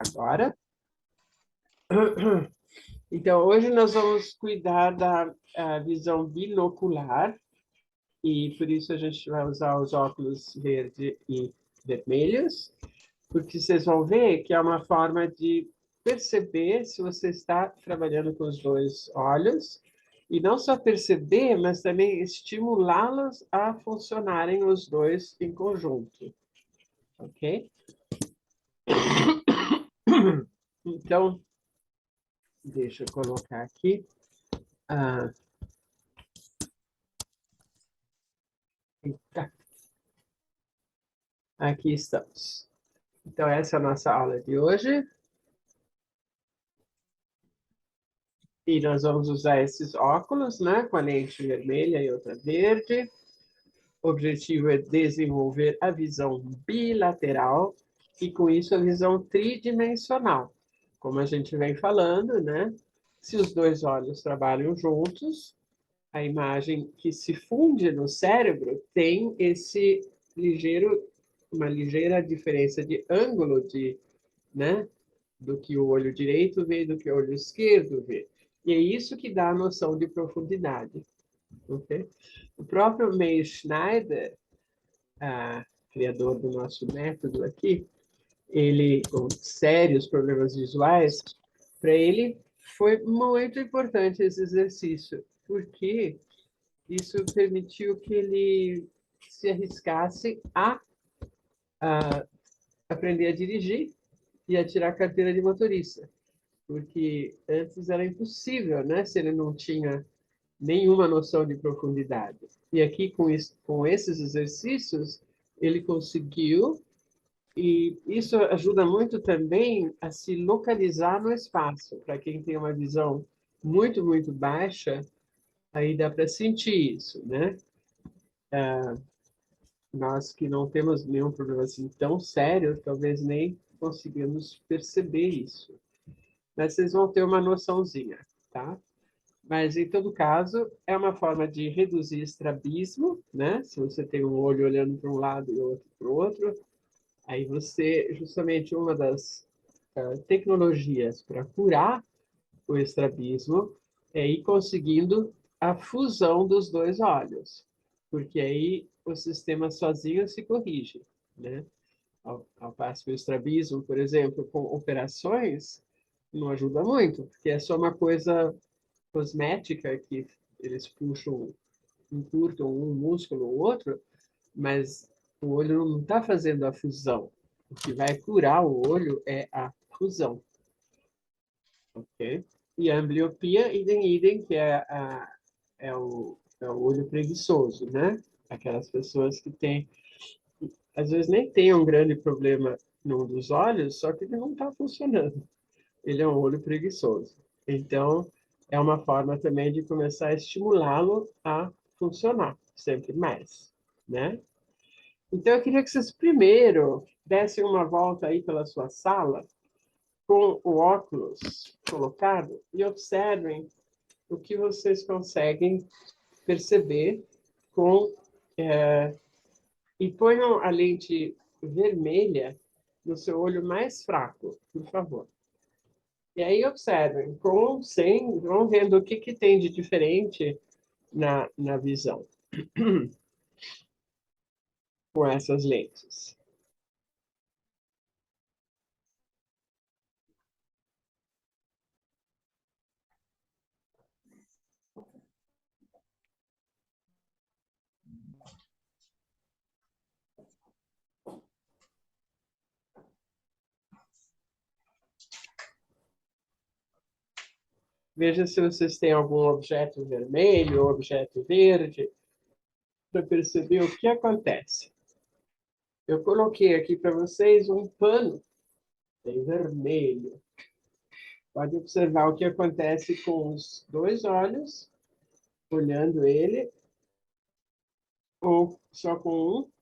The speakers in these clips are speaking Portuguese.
agora. Então, hoje nós vamos cuidar da visão binocular, e por isso a gente vai usar os óculos verde e vermelhos, porque vocês vão ver que é uma forma de perceber se você está trabalhando com os dois olhos, e não só perceber, mas também estimulá-los a funcionarem os dois em conjunto, ok? Então, deixa eu colocar aqui. Eita, aqui estamos. Então, essa é a nossa aula de hoje. E nós vamos usar esses óculos, né? Com a lente vermelha e outra verde. O objetivo é desenvolver a visão bilateral e, com isso, a visão tridimensional. Como a gente vem falando, né? Se os dois olhos trabalham juntos, a imagem que se funde no cérebro tem uma ligeira diferença de ângulo né, do que o olho direito vê, do que o olho esquerdo vê. E é isso que dá a noção de profundidade. Okay? O próprio Meir Schneider, criador do nosso método aqui, ele, com sérios problemas visuais, para ele foi muito importante esse exercício, porque isso permitiu que ele se arriscasse a aprender a dirigir e a tirar a carteira de motorista, porque antes era impossível, né, se ele não tinha nenhuma noção de profundidade. E aqui, com esses exercícios, ele conseguiu, e isso ajuda muito também a se localizar no espaço. Para quem tem uma visão muito, muito baixa, aí dá para sentir isso, né? Nós que não temos nenhum problema assim tão sério, talvez nem conseguimos perceber isso. Mas vocês vão ter uma noçãozinha, tá? Mas, em todo caso, é uma forma de reduzir estrabismo, né? Se você tem um olho olhando para um lado e outro para o outro, aí você, justamente uma das tecnologias para curar o estrabismo é ir conseguindo a fusão dos dois olhos, porque aí o sistema sozinho se corrige, né? Ao passo que o estrabismo, por exemplo, com operações, não ajuda muito, porque é só uma coisa cosmética que eles puxam, encurtam um músculo ou outro, mas o olho não está fazendo a fusão. O que vai curar o olho é a fusão, ok? E a ambliopia, idem, que é o olho preguiçoso, né? Aquelas pessoas que têm, às vezes nem tem um grande problema num dos olhos, só que ele não está funcionando. Ele é um olho preguiçoso. Então, é uma forma também de começar a estimulá-lo a funcionar sempre mais, né? Então, eu queria que vocês primeiro dessem uma volta aí pela sua sala com o óculos colocado e observem o que vocês conseguem perceber com e ponham a lente vermelha no seu olho mais fraco, por favor. E aí observem, com, sem, vão vendo o que, que tem de diferente na visão com essas lentes. Veja se vocês têm algum objeto vermelho ou objeto verde para perceber o que acontece. Eu coloquei aqui para vocês um pano bem vermelho. Pode observar o que acontece com os dois olhos, olhando ele, ou só com um.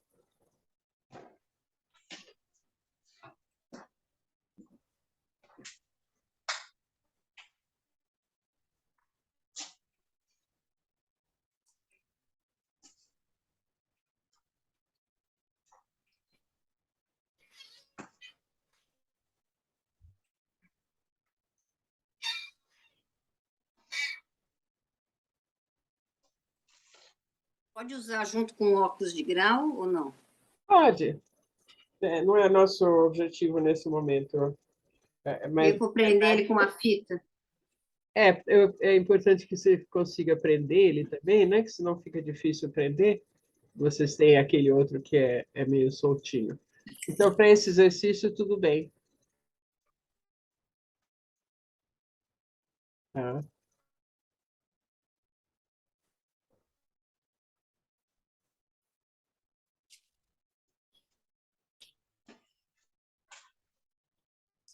Pode usar junto com óculos de grau ou não? Pode. Não é nosso objetivo nesse momento. Eu Mas vou prender ele com uma fita. é importante que você consiga prender ele também, né? Que senão fica difícil prender. Vocês têm aquele outro que é meio soltinho. Então, para esse exercício, tudo bem. Tá?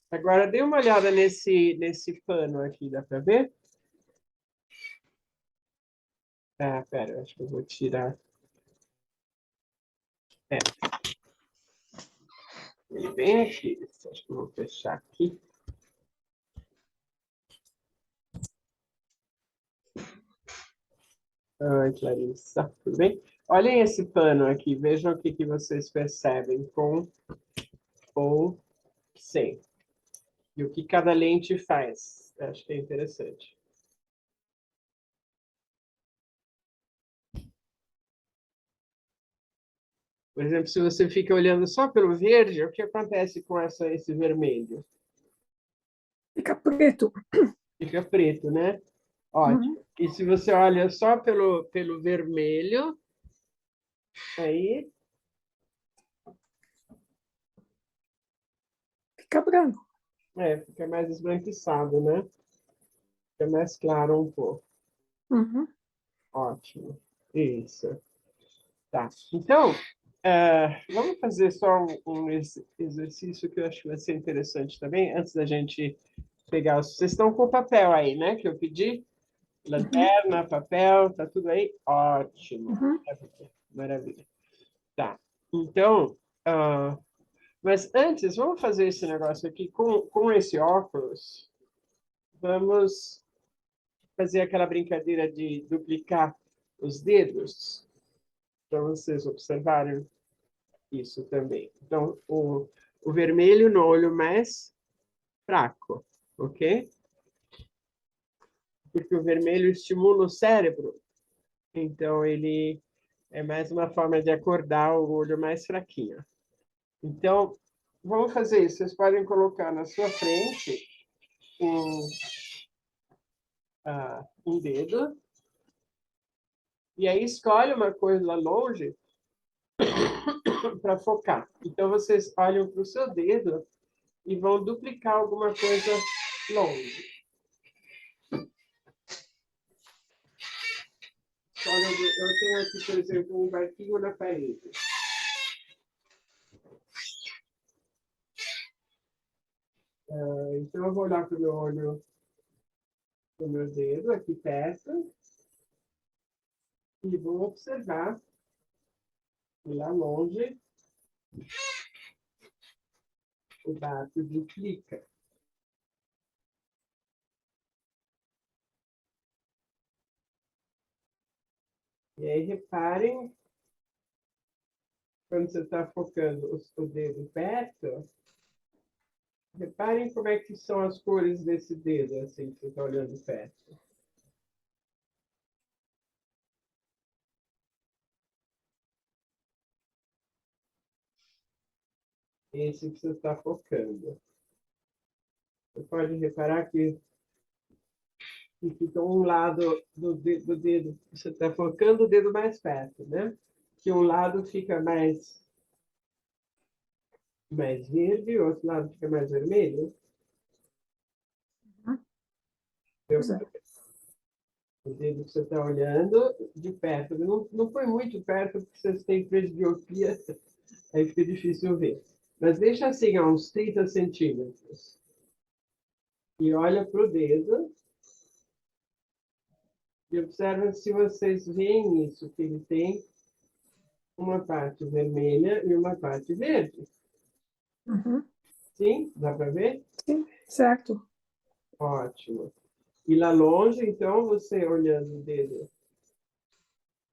Agora, dê uma olhada nesse pano aqui, dá para ver? Ah, pera, eu acho que eu vou tirar. É, ele bem aqui. Acho que eu vou fechar aqui. Oi, Clarissa, tudo bem? Olhem esse pano aqui, vejam o que vocês percebem com ou sem. E o que cada lente faz. Acho que é interessante. Por exemplo, se você fica olhando só pelo verde, o que acontece com esse vermelho? Fica preto. Fica preto, né? Uhum. Ótimo. E se você olha só pelo vermelho, aí Fica branco. fica mais esbranquiçado, né? Fica mais claro um pouco. Uhum. Ótimo. Isso. Tá. Então, vamos fazer só um exercício que eu acho que vai ser interessante também, antes da gente pegar os. Vocês estão com o papel aí, né? Que eu pedi? Lanterna, papel, tá tudo aí? Ótimo. Uhum. Maravilha. Maravilha. Tá. Então, mas antes, vamos fazer esse negócio aqui com esse óculos. Vamos fazer aquela brincadeira de duplicar os dedos, para vocês observarem isso também. Então, o vermelho no olho mais fraco, ok? Porque o vermelho estimula o cérebro, então ele é mais uma forma de acordar o olho mais fraquinho. Então, vamos fazer isso. Vocês podem colocar na sua frente um, um dedo, e aí escolhe uma coisa lá longe para focar. Então, vocês olham para o seu dedo e vão duplicar alguma coisa longe. Olha, eu tenho aqui, por exemplo, um barquinho na parede. Então, eu vou olhar para o meu olho, para o meu dedo aqui perto, e vou observar lá longe o barco duplica. E aí, reparem, quando você está focando o dedo perto, reparem como é que são as cores desse dedo, assim, que você está olhando perto. Esse que você está focando. Você pode reparar que fica um lado do dedo, você está focando o dedo mais perto, né? Que um lado fica mais verde, o outro lado fica mais vermelho. Pois é. O dedo que você está olhando de perto. Não foi muito perto, porque vocês têm presbiopia, aí fica difícil ver. Mas deixa assim, a uns 30 centímetros. E olha para o dedo e observa se vocês veem isso, que ele tem uma parte vermelha e uma parte verde. Uhum. Sim? Dá para ver? Sim, certo. Ótimo. E lá longe, então, você olhando o dedo,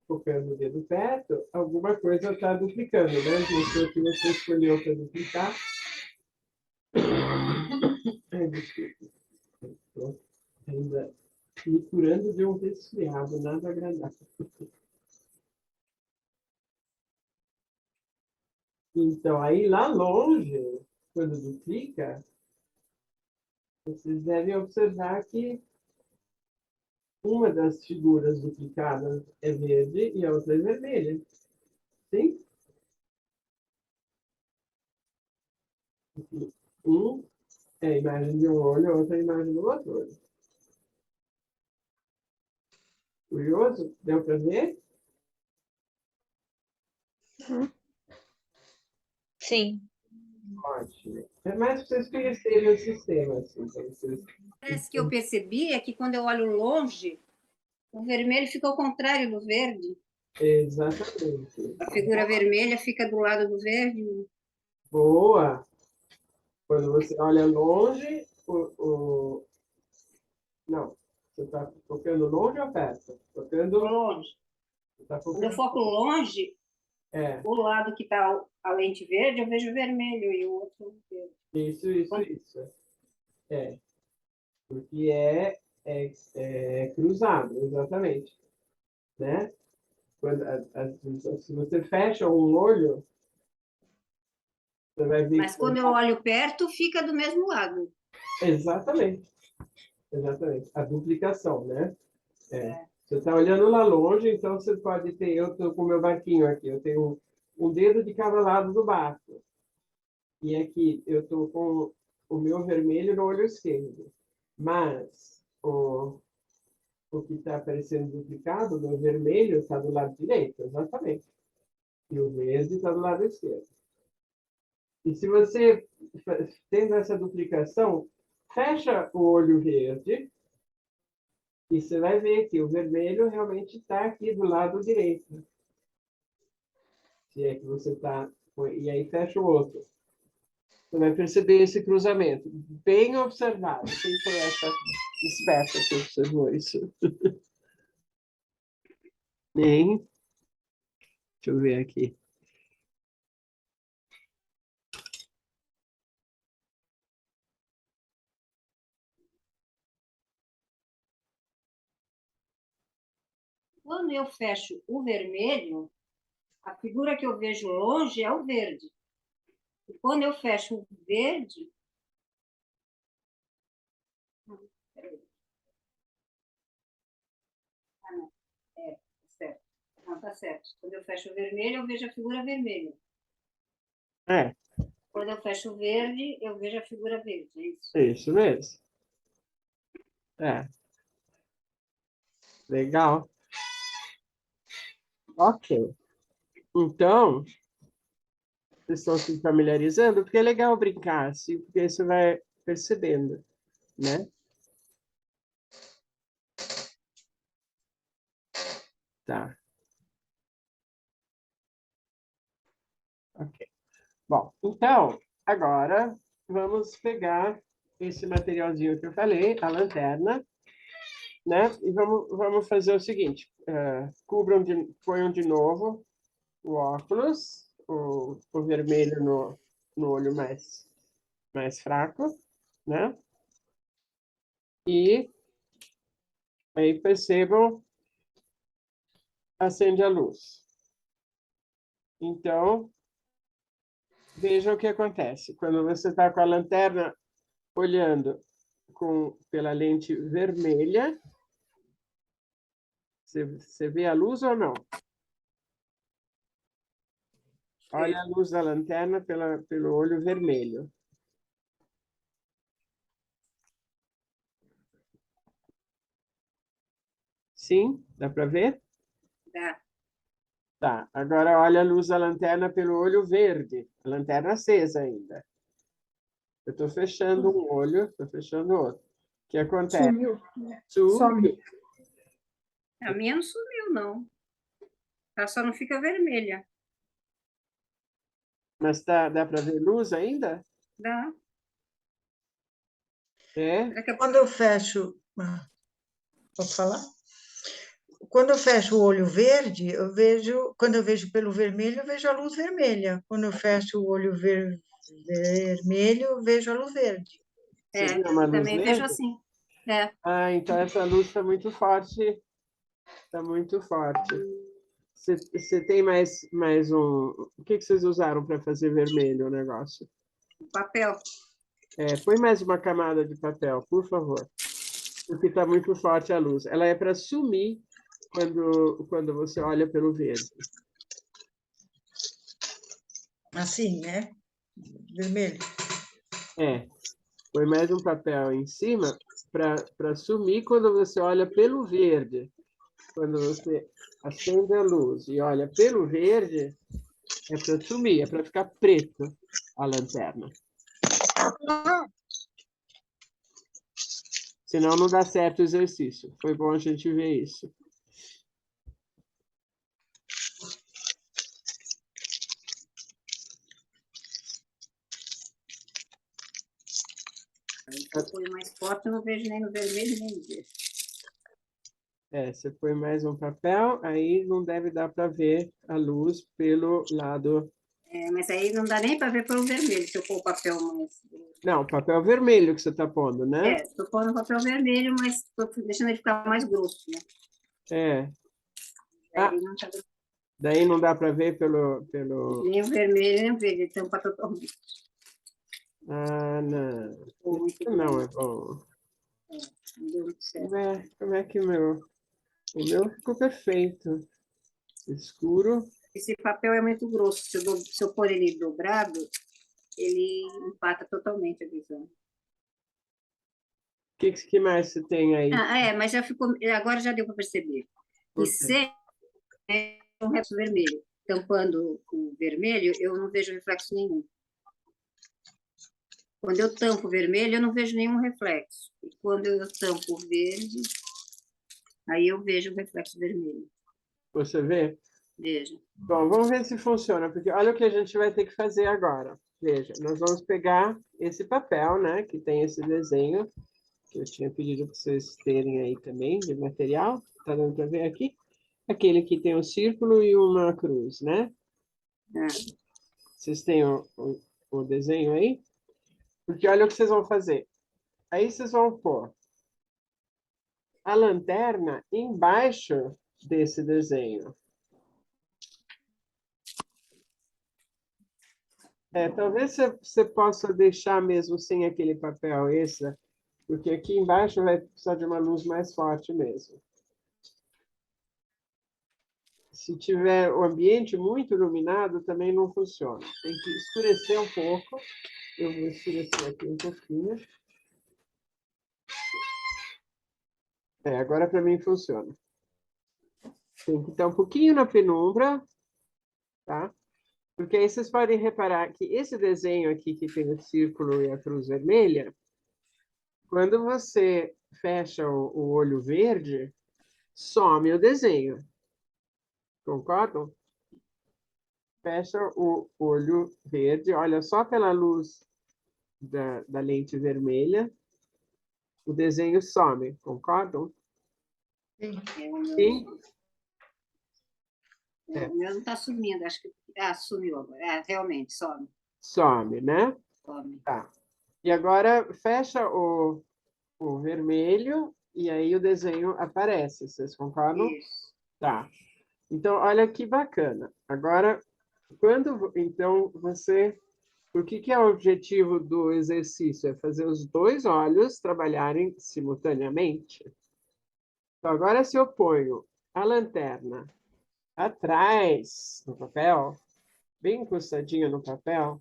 focando o dedo perto, alguma coisa está duplicando, né? Mostrou que você escolheu para duplicar. Ai, desculpa. Estou ainda me curando de um resfriado, nada agradável. Então, aí lá longe, quando duplica, vocês devem observar que uma das figuras duplicadas é verde e a outra é vermelha. Sim? Um é a imagem de um olho, a outra é a imagem do outro olho. Curioso? Deu para ver? Sim. Ótimo. É mais para vocês conhecerem o sistema, assim, para vocês... Parece que eu percebi é que quando eu olho longe, o vermelho fica ao contrário do verde. Exatamente. A figura vermelha fica do lado do verde. Boa! Quando você olha longe, não, você está focando longe ou perto? Focando... Longe. Tá Quando eu focando... foco longe, É, o lado que está a lente verde, eu vejo vermelho e o outro verde. isso. É, porque é cruzado, exatamente. Né? Se você fecha um olho, você vai ver Mas quando eu olho perto, fica do mesmo lado. exatamente. Exatamente. A duplicação, né? Você está olhando lá longe, então você pode ter... Eu estou com o meu barquinho aqui, eu tenho um dedo de cada lado do barco. E aqui eu estou com o meu vermelho no olho esquerdo. Mas o que está aparecendo duplicado, o meu vermelho, está do lado direito, exatamente. E o verde está do lado esquerdo. E se você, tendo essa duplicação, fecha o olho verde, e você vai ver que o vermelho realmente está aqui do lado direito. Se é que você está... E aí fecha o outro. Você vai perceber esse cruzamento. Bem observado. Quem foi essa espécie que observou isso? Nem. Deixa eu ver aqui. Quando eu fecho o vermelho, a figura que eu vejo longe é o verde. E quando eu fecho o verde... Ah, não. Tá certo. Não, tá certo. Quando eu fecho o vermelho, eu vejo a figura vermelha. É, Quando eu fecho o verde, eu vejo a figura verde. É isso. isso mesmo. É. Legal. Ok. Então, vocês estão se familiarizando, porque é legal brincar, assim, porque você vai percebendo, né? Tá. Ok. Bom, então, agora vamos pegar esse materialzinho que eu falei, a lanterna, né? E vamos fazer o seguinte: ponham de novo o óculos, o vermelho no olho mais fraco, né? E aí percebam, acende a luz. Então, vejam o que acontece. Quando você está com a lanterna olhando pela lente vermelha, você vê a luz ou não? Olha a luz da lanterna pelo olho vermelho. Sim? Dá para ver? Dá. Tá. Agora olha a luz da lanterna pelo olho verde. A lanterna acesa ainda. Eu estou fechando um olho, estou fechando o outro. O que acontece? Sumiu. Sumiu. A minha não sumiu, não. Ela só não fica vermelha. Mas dá para ver luz ainda? Dá. É? Quando eu fecho. Posso falar? Quando eu fecho o olho verde, eu vejo. Quando eu vejo pelo vermelho, eu vejo a luz vermelha. Quando eu fecho o olho vermelho, eu vejo a luz verde. Você É, viu uma eu luz também verde? vejo assim. É. Ah, então essa luz está muito forte. Está muito forte. Você tem mais um... O que vocês usaram para fazer vermelho o negócio? Papel. Põe mais uma camada de papel, por favor. Porque está muito forte a luz. Ela é para sumir quando você olha pelo verde. Assim, né? Vermelho. Põe mais um papel em cima para sumir quando você olha pelo verde. Quando você acende a luz e olha pelo verde, é para sumir, é para ficar preto a lanterna. Senão não dá certo o exercício. Foi bom a gente ver isso. Se eu ponho mais forte, eu não vejo nem no vermelho, nem no verde. Você põe mais um papel, aí não deve dar para ver a luz pelo lado... Mas aí não dá nem para ver pelo vermelho, se eu pôr o papel mais... Não, papel vermelho que você está pondo, né? Estou pondo o papel vermelho, mas estou deixando ele ficar mais grosso, né? Daí não dá para ver pelo... Nem o vermelho, nem o verde, ele tampa totalmente. Ah, não. Isso não é bom. Não deu muito certo. Como é que o meu ficou perfeito. Escuro. Esse papel é muito grosso. Se eu pôr ele dobrado, ele empata totalmente a visão. O que mais você tem aí? Mas já ficou. Agora já deu para perceber. E C é um reflexo vermelho. Tampando o vermelho, eu não vejo reflexo nenhum. Quando eu tampo o vermelho, eu não vejo nenhum reflexo. E quando eu tampo o verde, aí eu vejo o reflexo vermelho. Você vê? Vejo. Bom, vamos ver se funciona, porque olha o que a gente vai ter que fazer agora. Veja, nós vamos pegar esse papel, né, que tem esse desenho, que eu tinha pedido para vocês terem aí também, de material. Tá dando para ver aqui? Aquele que tem um círculo e uma cruz, né? Vocês têm o desenho aí? Porque olha o que vocês vão fazer. Aí vocês vão pôr a lanterna embaixo desse desenho. Talvez você possa deixar mesmo sem aquele papel extra, porque aqui embaixo vai precisar de uma luz mais forte mesmo. Se tiver o ambiente muito iluminado, também não funciona. Tem que escurecer um pouco. Eu vou escurecer aqui um pouquinho. Agora para mim funciona. Tem que estar um pouquinho na penumbra, tá? Porque aí vocês podem reparar que esse desenho aqui, que tem o círculo e a cruz vermelha, quando você fecha o olho verde, some o desenho. Concordam? Fecha o olho verde, olha só pela luz da lente vermelha, o desenho some. Concordam? Sim. Sim. O meu não está sumindo, acho que... sumiu agora. Realmente, some. Some, né? Some. Tá. E agora fecha o vermelho e aí o desenho aparece. Vocês concordam? Isso. Tá. Então, olha que bacana. Agora, então, o que é o objetivo do exercício? É fazer os dois olhos trabalharem simultaneamente. Então, agora, se eu ponho a lanterna atrás do papel, bem encostadinha no papel,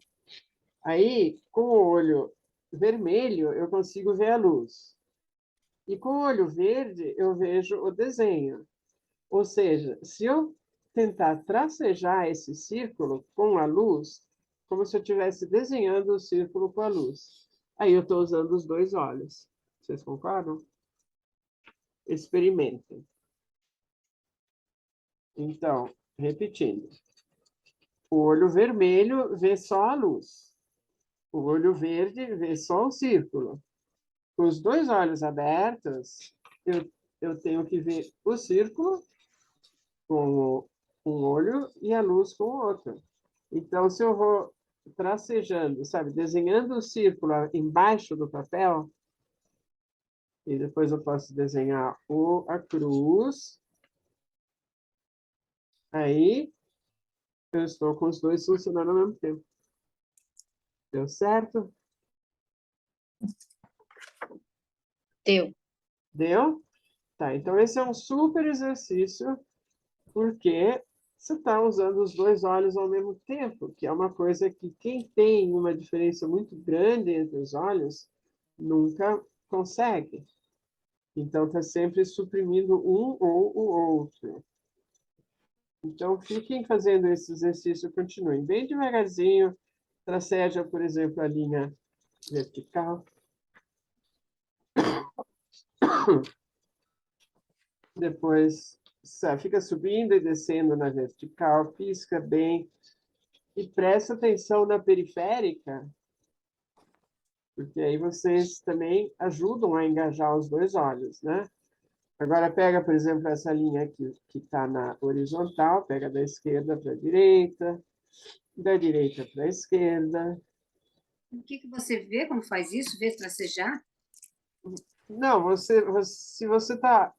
aí, com o olho vermelho, eu consigo ver a luz. E com o olho verde, eu vejo o desenho. Ou seja, se eu tentar tracejar esse círculo com a luz, como se eu estivesse desenhando o círculo com a luz. Aí eu estou usando os dois olhos. Vocês concordam? Experimentem. Então, repetindo. O olho vermelho vê só a luz. O olho verde vê só o círculo. Com os dois olhos abertos, eu tenho que ver o círculo com um olho e a luz com o outro. Então, se eu vou tracejando, sabe, desenhando o círculo embaixo do papel, e depois eu posso desenhar a cruz, Aí, eu estou com os dois funcionando ao mesmo tempo. Deu certo? Deu. Deu? Tá, então esse é um super exercício, porque você está usando os dois olhos ao mesmo tempo, que é uma coisa que quem tem uma diferença muito grande entre os olhos nunca consegue. Então, está sempre suprimindo um ou o outro. Então, fiquem fazendo esse exercício, continuem bem devagarzinho, traceja, por exemplo, a linha vertical. Depois, fica subindo e descendo na vertical, pisca bem. E presta atenção na periférica, porque aí vocês também ajudam a engajar os dois olhos, né? Agora pega, por exemplo, essa linha aqui que está na horizontal, pega da esquerda para a direita, da direita para a esquerda. O que você vê quando faz isso? Vê tracejar? Não, se você está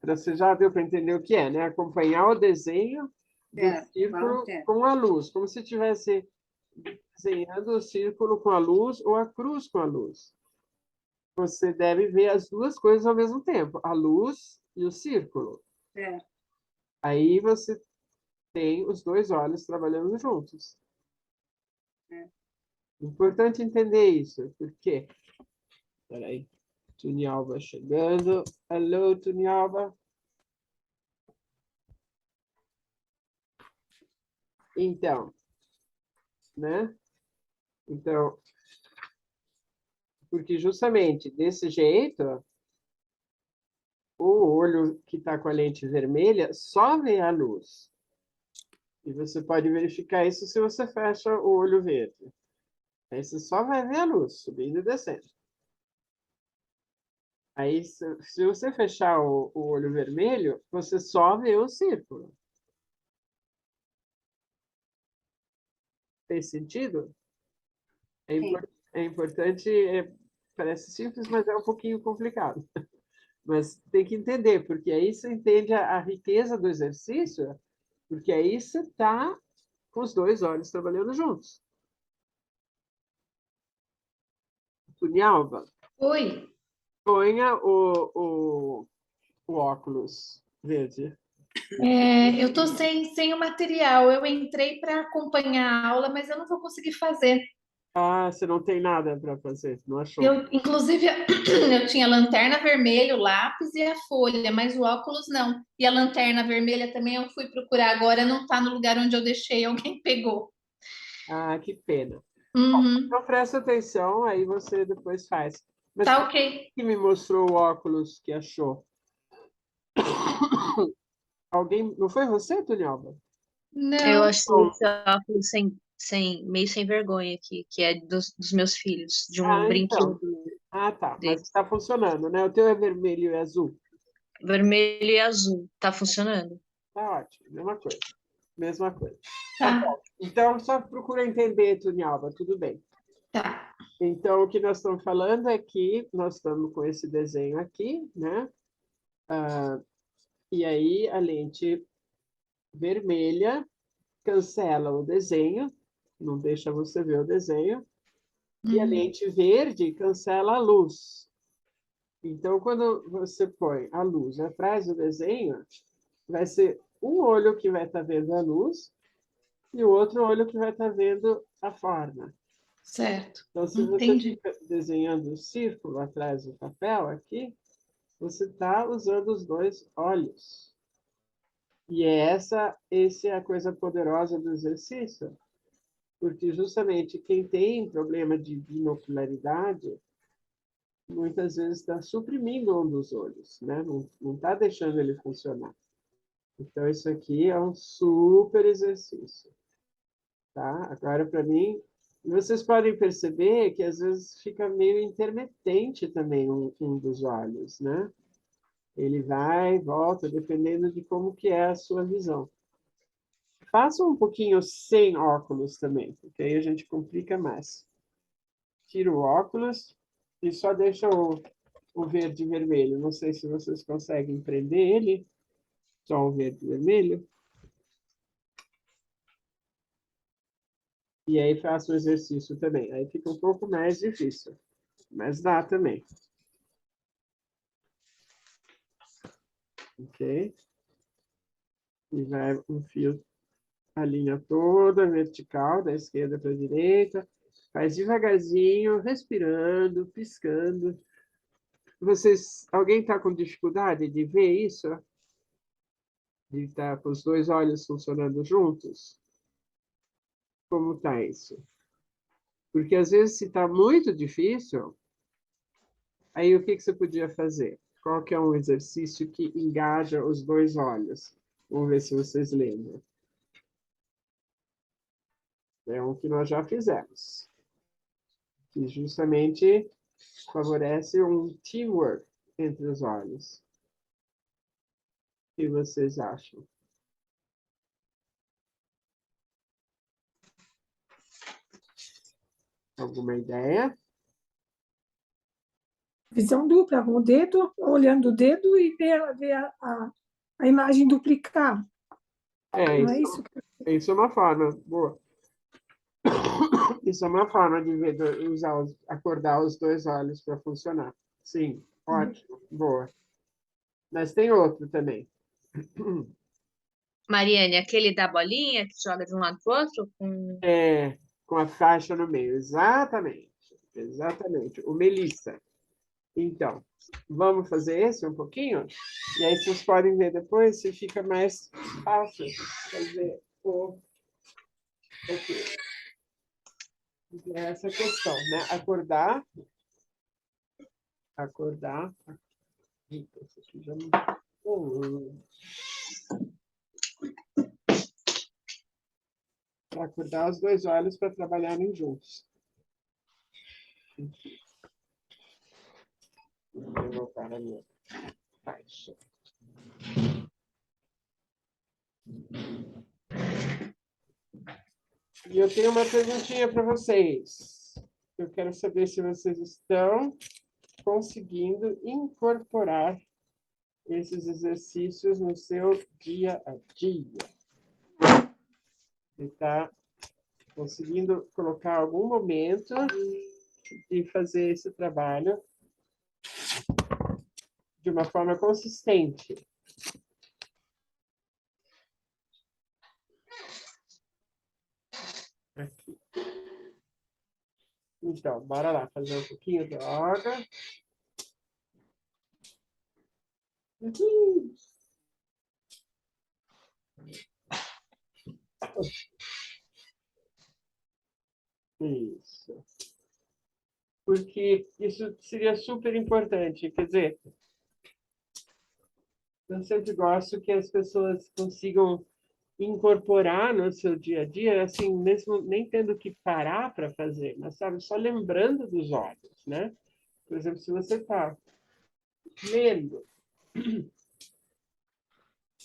você já deu para entender o que é, né? Acompanhar o desenho do círculo com a luz, como se estivesse desenhando o círculo com a luz ou a cruz com a luz. Você deve ver as duas coisas ao mesmo tempo, a luz e o círculo. Aí você tem os dois olhos trabalhando juntos. Importante entender isso, porque... Espera aí. Tunialba chegando. Alô, Tunialba. Então, né? Então, porque justamente desse jeito, o olho que está com a lente vermelha só vê a luz. E você pode verificar isso se você fecha o olho verde. Aí você só vai ver a luz, subindo e descendo. Aí, se você fechar o olho vermelho, você só vê o círculo. Fez sentido? É importante, parece simples, mas é um pouquinho complicado. Mas tem que entender, porque aí você entende a riqueza do exercício, porque aí você está com os dois olhos trabalhando juntos. Tunialba, Oi. ponha o óculos verde. Eu estou sem o material. Eu entrei para acompanhar a aula, mas eu não vou conseguir fazer. Ah, você não tem nada para fazer, não achou? Inclusive, eu tinha a lanterna vermelha, o lápis e a folha, mas o óculos não. E a lanterna vermelha também eu fui procurar agora, não está no lugar onde eu deixei, alguém pegou. Ah, que pena. Uhum. Então presta atenção, aí você depois faz. Mas Tá quem ok. que me mostrou o óculos que achou? Alguém, não foi você, Tunialba? Não. Eu achei esse óculos meio sem vergonha aqui, que é dos meus filhos, de um Ah, brinquedo então. Ah, tá. Mas deles. está funcionando, né? O teu é vermelho e azul. Vermelho e azul. Tá funcionando. Tá ótimo. Mesma coisa. Mesma coisa. Tá Tá, bom. Então, só procura entender, Tunialba. Tudo bem. tá. Então, o que nós estamos falando é que nós estamos com esse desenho aqui, né? E aí, a lente vermelha cancela o desenho, não deixa você ver o desenho. E a lente verde cancela a luz. Então, quando você põe a luz atrás do desenho, vai ser um olho que vai estar vendo a luz e o outro olho que vai estar vendo a forma. Certo. Então, se você Entendi. fica desenhando um círculo atrás do papel aqui, você está usando os dois olhos. E essa é a coisa poderosa do exercício, porque justamente quem tem problema de binocularidade muitas vezes está suprimindo um dos olhos, né? Não está deixando ele funcionar. Então, isso aqui é um super exercício, tá? Agora, para mim, vocês podem perceber que às vezes fica meio intermitente também um dos olhos, né? Ele vai e volta, dependendo de como que é a sua visão. Faça um pouquinho sem óculos também, porque aí a gente complica mais. Tira o óculos e só deixa o verde e vermelho. Não sei se vocês conseguem prender ele. Só o verde e vermelho. E aí faço o exercício também. Aí fica um pouco mais difícil, mas dá também. Ok? E vai um fio, a linha toda vertical, da esquerda para a direita. Faz devagarzinho, respirando, piscando. Alguém está com dificuldade de ver isso? De estar com os dois olhos funcionando juntos? Como está isso? Porque às vezes, se está muito difícil, aí o que você podia fazer? Qual que é um exercício que engaja os dois olhos? Vamos ver se vocês lembram. É um que nós já fizemos. Que justamente favorece um teamwork entre os olhos. O que vocês acham? Alguma ideia? Visão dupla, com o dedo, olhando o dedo e ver a imagem duplicar. Não é isso? Isso é uma forma boa. Isso é uma forma de ver, acordar os dois olhos para funcionar. Sim, ótimo, boa. Mas tem outro também. Mariane, aquele da bolinha que joga de um lado para o outro? Com a faixa no meio, exatamente. Exatamente. O Melissa. Então, vamos fazer esse um pouquinho? E aí vocês podem ver depois se fica mais fácil fazer o quê? É essa questão, né? Acordar. Eita, isso aqui já não... Acordar os dois olhos para trabalharem juntos. Vou voltar na minha faixa. E eu tenho uma perguntinha para vocês. Eu quero saber se vocês estão conseguindo incorporar esses exercícios no seu dia a dia. Você está conseguindo colocar algum momento e fazer esse trabalho de uma forma consistente. Aqui. Então, bora lá, fazer um pouquinho de yoga. Isso. Porque isso seria super importante. Quer dizer, eu sempre gosto que as pessoas consigam incorporar no seu dia a dia, assim, mesmo nem tendo que parar para fazer, mas, sabe, só lembrando dos olhos, né? Por exemplo, se você está lendo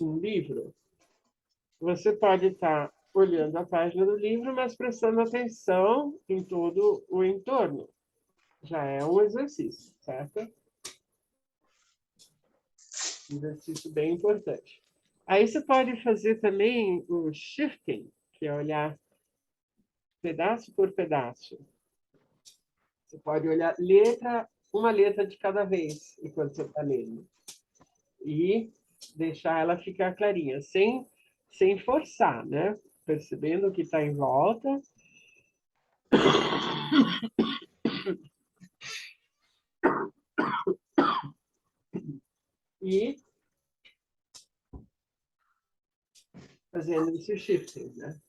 um livro, você pode estar olhando a página do livro, mas prestando atenção em todo o entorno. Já é um exercício, certo? Um exercício bem importante. Aí você pode fazer também o shifting, que é olhar pedaço por pedaço. Você pode olhar uma letra de cada vez, enquanto você está lendo. E deixar ela ficar clarinha, sem forçar, né? Percebendo o que está em volta. E fazendo esse shifting, né?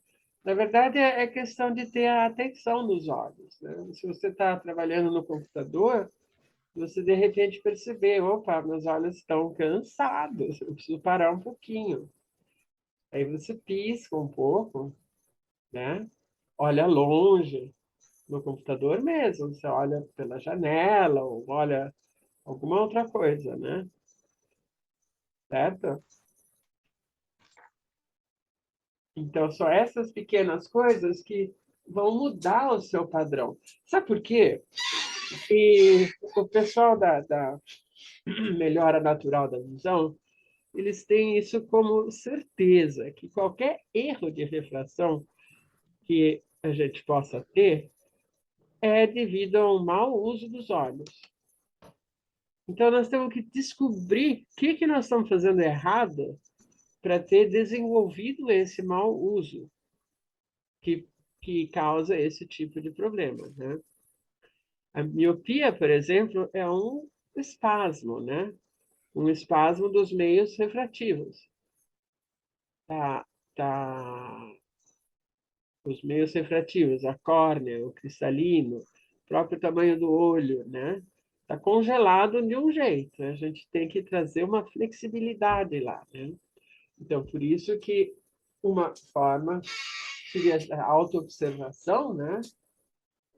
Na verdade, é questão de ter a atenção nos olhos, né? Se você está trabalhando no computador, você de repente perceber, opa, meus olhos estão cansados, eu preciso parar um pouquinho. Aí você pisca um pouco, né? Olha longe, no computador mesmo, você olha pela janela ou olha alguma outra coisa, né? Certo? Então, são essas pequenas coisas que vão mudar o seu padrão. Sabe por quê? E o pessoal da melhora natural da visão, eles têm isso como certeza, que qualquer erro de refração que a gente possa ter é devido a um mau uso dos olhos. Então, nós temos que descobrir o que nós estamos fazendo errado para ter desenvolvido esse mau uso que causa esse tipo de problema, né? A miopia, por exemplo, é um espasmo, né? Um espasmo dos meios refrativos. Tá, tá, os meios refrativos, a córnea, o cristalino, o próprio tamanho do olho, né? Está congelado de um jeito. A gente tem que trazer uma flexibilidade lá, né? Então, por isso que uma forma seria a autoobservação, né?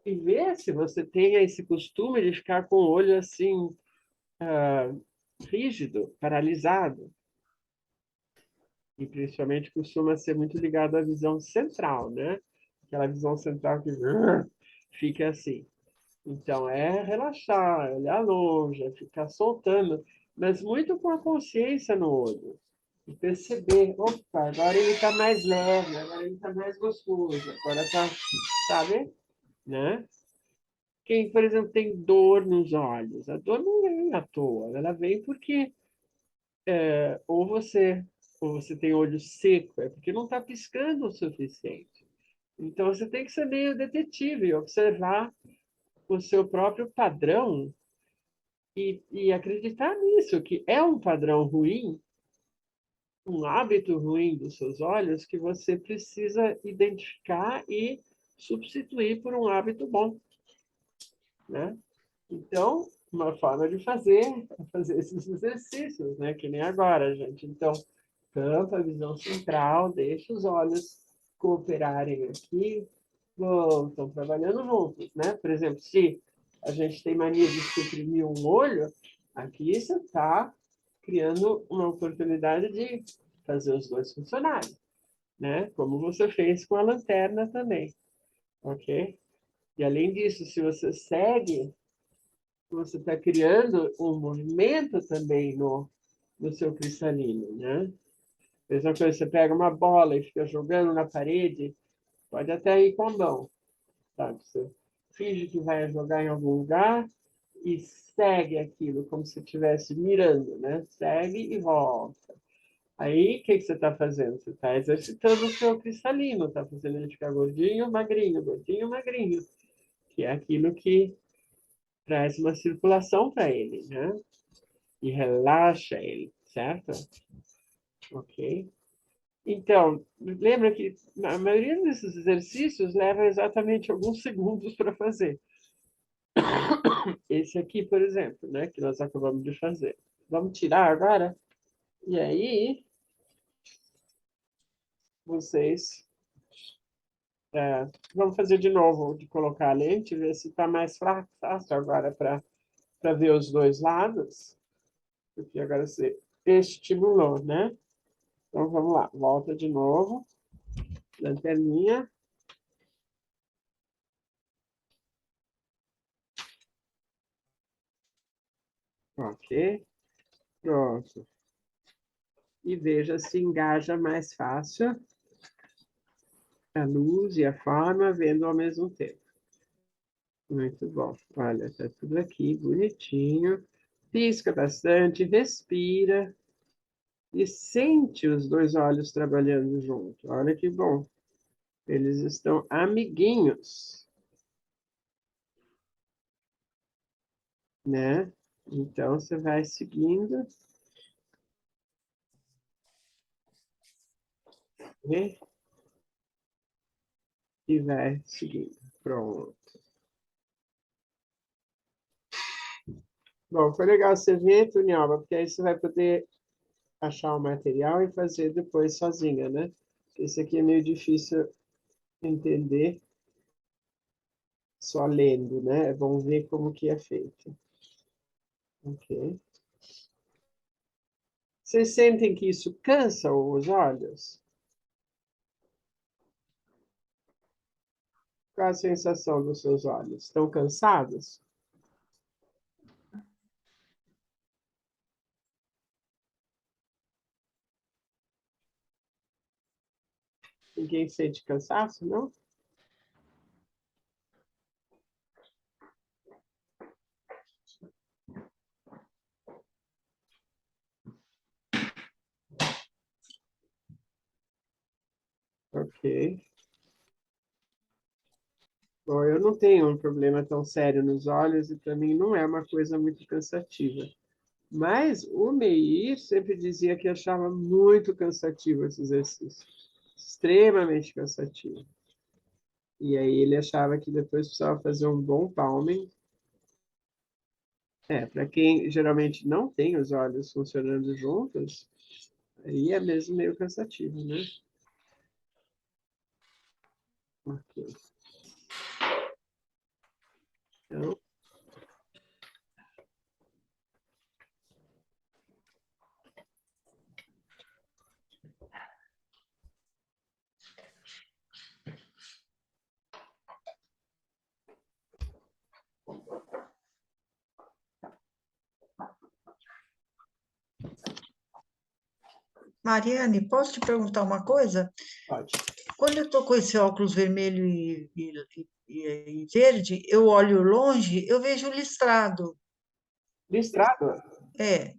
E ver se você tem esse costume de ficar com o olho assim, rígido, paralisado. E principalmente costuma ser muito ligado à visão central, né? Aquela visão central que fica assim. Então, é relaxar, olhar longe, é ficar soltando, mas muito com a consciência no olho. E perceber, opa, agora ele está mais leve, agora ele está mais gostoso, agora está, sabe? Né? Quem, por exemplo, tem dor nos olhos, a dor não vem à toa, ela vem porque ou você tem olho seco, é porque não está piscando o suficiente. Então, você tem que ser meio detetive, observar o seu próprio padrão e acreditar nisso, que é um padrão ruim, um hábito ruim dos seus olhos que você precisa identificar e substituir por um hábito bom, né? Então, uma forma de fazer é fazer esses exercícios, né? Que nem agora, gente. Então, tampa a visão central, deixa os olhos cooperarem aqui, estão trabalhando juntos, né? Por exemplo, se a gente tem mania de suprimir um olho, aqui você está criando uma oportunidade de fazer os dois funcionarem, né? Como você fez com a lanterna também, ok? E além disso, se você segue, você está criando um movimento também no seu cristalino, né? Mesma coisa, você pega uma bola e fica jogando na parede, pode até ir com a mão, sabe? Você finge que vai jogar em algum lugar e segue aquilo, como se estivesse mirando, né? Segue e volta. Aí, o que você está fazendo? Você está exercitando o seu cristalino, está fazendo ele ficar gordinho, magrinho, que é aquilo que traz uma circulação para ele, né? E relaxa ele, certo? Ok? Então, lembra que a maioria desses exercícios leva exatamente alguns segundos para fazer. Esse aqui, por exemplo, né, que nós acabamos de fazer. Vamos tirar agora? E aí, vocês vamos fazer de novo, de colocar a lente, ver se está mais fácil agora para ver os dois lados. Porque agora você estimulou, né? Então, vamos lá. Volta de novo. Lanterninha. Ok. Pronto. E veja se engaja mais fácil a luz e a forma, vendo ao mesmo tempo. Muito bom. Olha, está tudo aqui bonitinho. Pisca bastante, respira e sente os dois olhos trabalhando junto. Olha que bom. Eles estão amiguinhos, né? Então, você vai seguindo, né? E vai seguindo. Pronto. Bom, foi legal você ver, Tunialba, porque aí você vai poder achar o material e fazer depois sozinha, né? Esse aqui é meio difícil entender só lendo, né? É bom ver como que é feito. Ok. Vocês sentem que isso cansa os olhos? Qual a sensação dos seus olhos? Estão cansados? Ninguém sente cansaço, não? Ok. Bom, eu não tenho um problema tão sério nos olhos e para mim não é uma coisa muito cansativa. Mas o Meir sempre dizia que achava muito cansativo esse exercício. Extremamente cansativo. E aí ele achava que depois precisava fazer um bom palming. Para quem geralmente não tem os olhos funcionando juntos, aí é mesmo meio cansativo, né? Ok. Então, Mariane, posso te perguntar uma coisa? pode. Quando eu estou com esse óculos vermelho e verde, eu olho longe, eu vejo listrado. Listrado? É,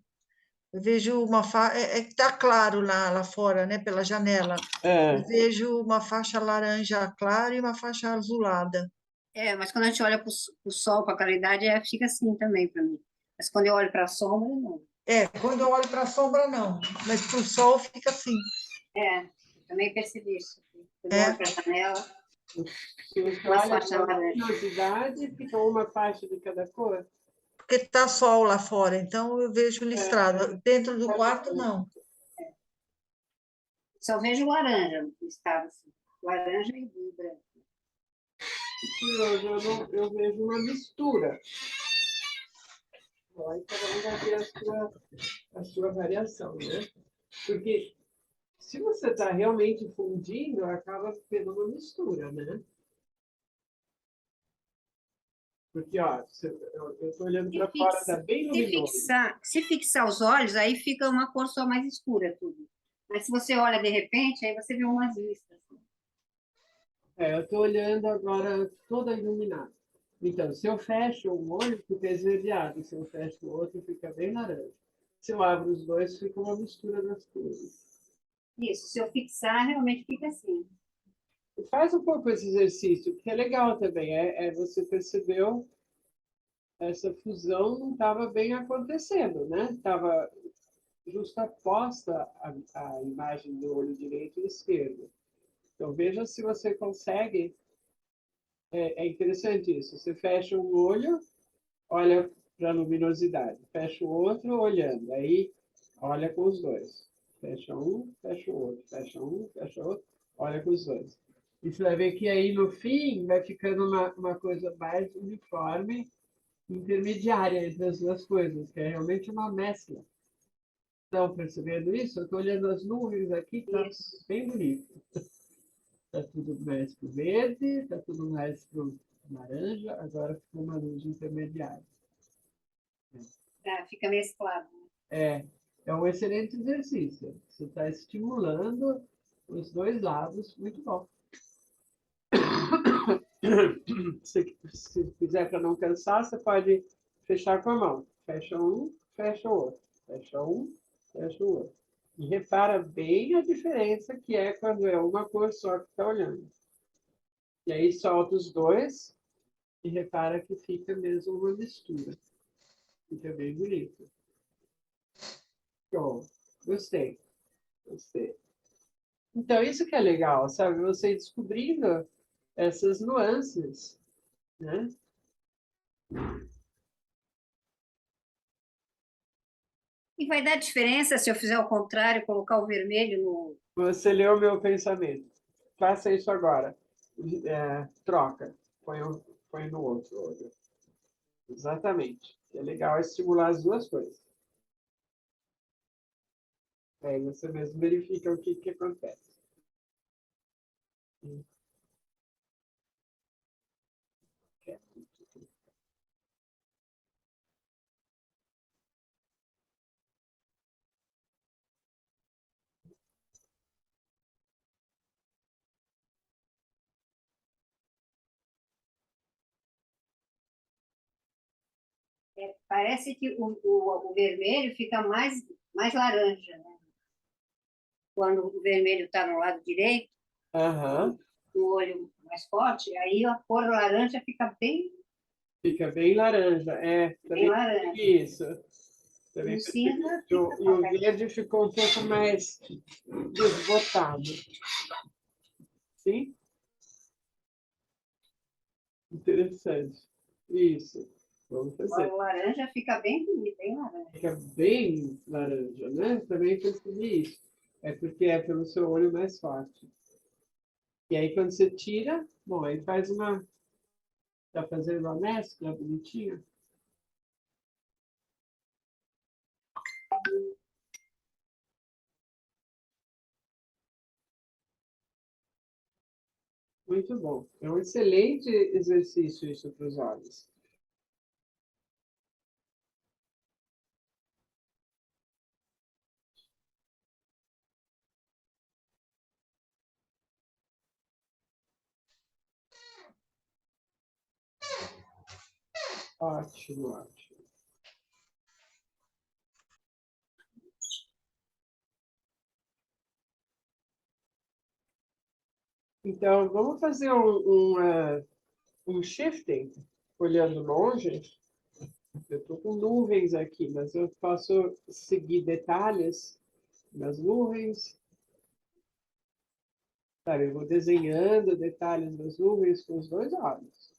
eu vejo uma faixa. É que tá claro lá fora, né, pela janela. Eu É. vejo uma faixa laranja clara e uma faixa azulada. Mas quando a gente olha para o sol, com a claridade, fica assim também para mim. Mas quando eu olho para a sombra, não. Quando eu olho para a sombra, não, mas para o sol fica assim. Também percebi isso. Quando eu É, olho para a janela, Se você uma olha faixa para a laranja. luminosidade, fica uma faixa de cada cor. porque tá sol lá fora, então eu vejo listrado. Dentro do quarto, não. Só vejo laranja no estado, assim. Laranja e branco. Eu vejo uma mistura. Aí cada um vai ter a sua variação, né? Porque se você está realmente fundindo, acaba tendo uma mistura, né? Porque, ó, eu estou olhando para fora, está bem luminoso. Se fixar os olhos, aí fica uma cor só mais escura tudo. Mas se você olha de repente, aí você vê umas listas. Eu estou olhando agora toda iluminada. Então, se eu fecho um olho, fica esverdeado. Se eu fecho o outro, fica bem laranja. Se eu abro os dois, fica uma mistura das cores. Isso, se eu fixar, realmente fica assim. E faz um pouco esse exercício, que é legal também. Você percebeu essa fusão não estava bem acontecendo, né? Estava justaposta a imagem do olho direito e esquerdo. Então, veja se você consegue. É interessante isso. Você fecha um olho, olha para a luminosidade. Fecha o outro, olhando. Aí, olha com os dois. Fecha um, fecha o outro. Fecha um, fecha o outro. Olha com os dois. E você vai ver que aí, no fim, vai ficando uma coisa mais uniforme, intermediária entre as duas coisas, que é realmente uma mescla. Estão percebendo isso? Eu estou olhando as nuvens aqui, está bem bonito. Está tudo mais para o verde, está tudo mais para o laranja, agora ficou uma luz intermediária. Fica mesclado. É um excelente exercício. Você está estimulando os dois lados, muito bom. Se quiser para não cansar, você pode fechar com a mão. Fecha um, fecha o outro. Fecha um, fecha o outro. E repara bem a diferença que é quando é uma cor só que está olhando. E aí solta os dois e repara que fica mesmo uma mistura. Fica bem bonito. Bom, gostei. Gostei. Então, isso que é legal, sabe? Você descobrindo essas nuances, né? E vai dar diferença se eu fizer o contrário, colocar o vermelho no. Você leu o meu pensamento. Faça isso agora. Troca. Põe no outro olho. Exatamente. É legal estimular as duas coisas. Aí você mesmo verifica o que acontece. Parece que o vermelho fica mais laranja, né? Quando o vermelho está no lado direito, Aham. o olho mais forte, aí a cor laranja fica bem, Fica bem laranja. É, bem também laranja. isso. E Também o cinza e o, fica e o correto. verde ficou um pouco mais desbotado. Sim? Interessante. Isso. Vamos fazer. O laranja fica bem bonito, bem laranja. Fica bem laranja, né? Também percebi isso. É porque é pelo seu olho mais forte. E aí, quando você tira, bom, aí faz uma. Tá fazendo uma mescla bonitinha. Muito bom. É um excelente exercício isso para os olhos. Ótimo, ótimo. Então, vamos fazer um shifting, olhando longe. Eu estou com nuvens aqui, mas eu posso seguir detalhes nas nuvens. Sabe, eu vou desenhando detalhes das nuvens com os dois olhos.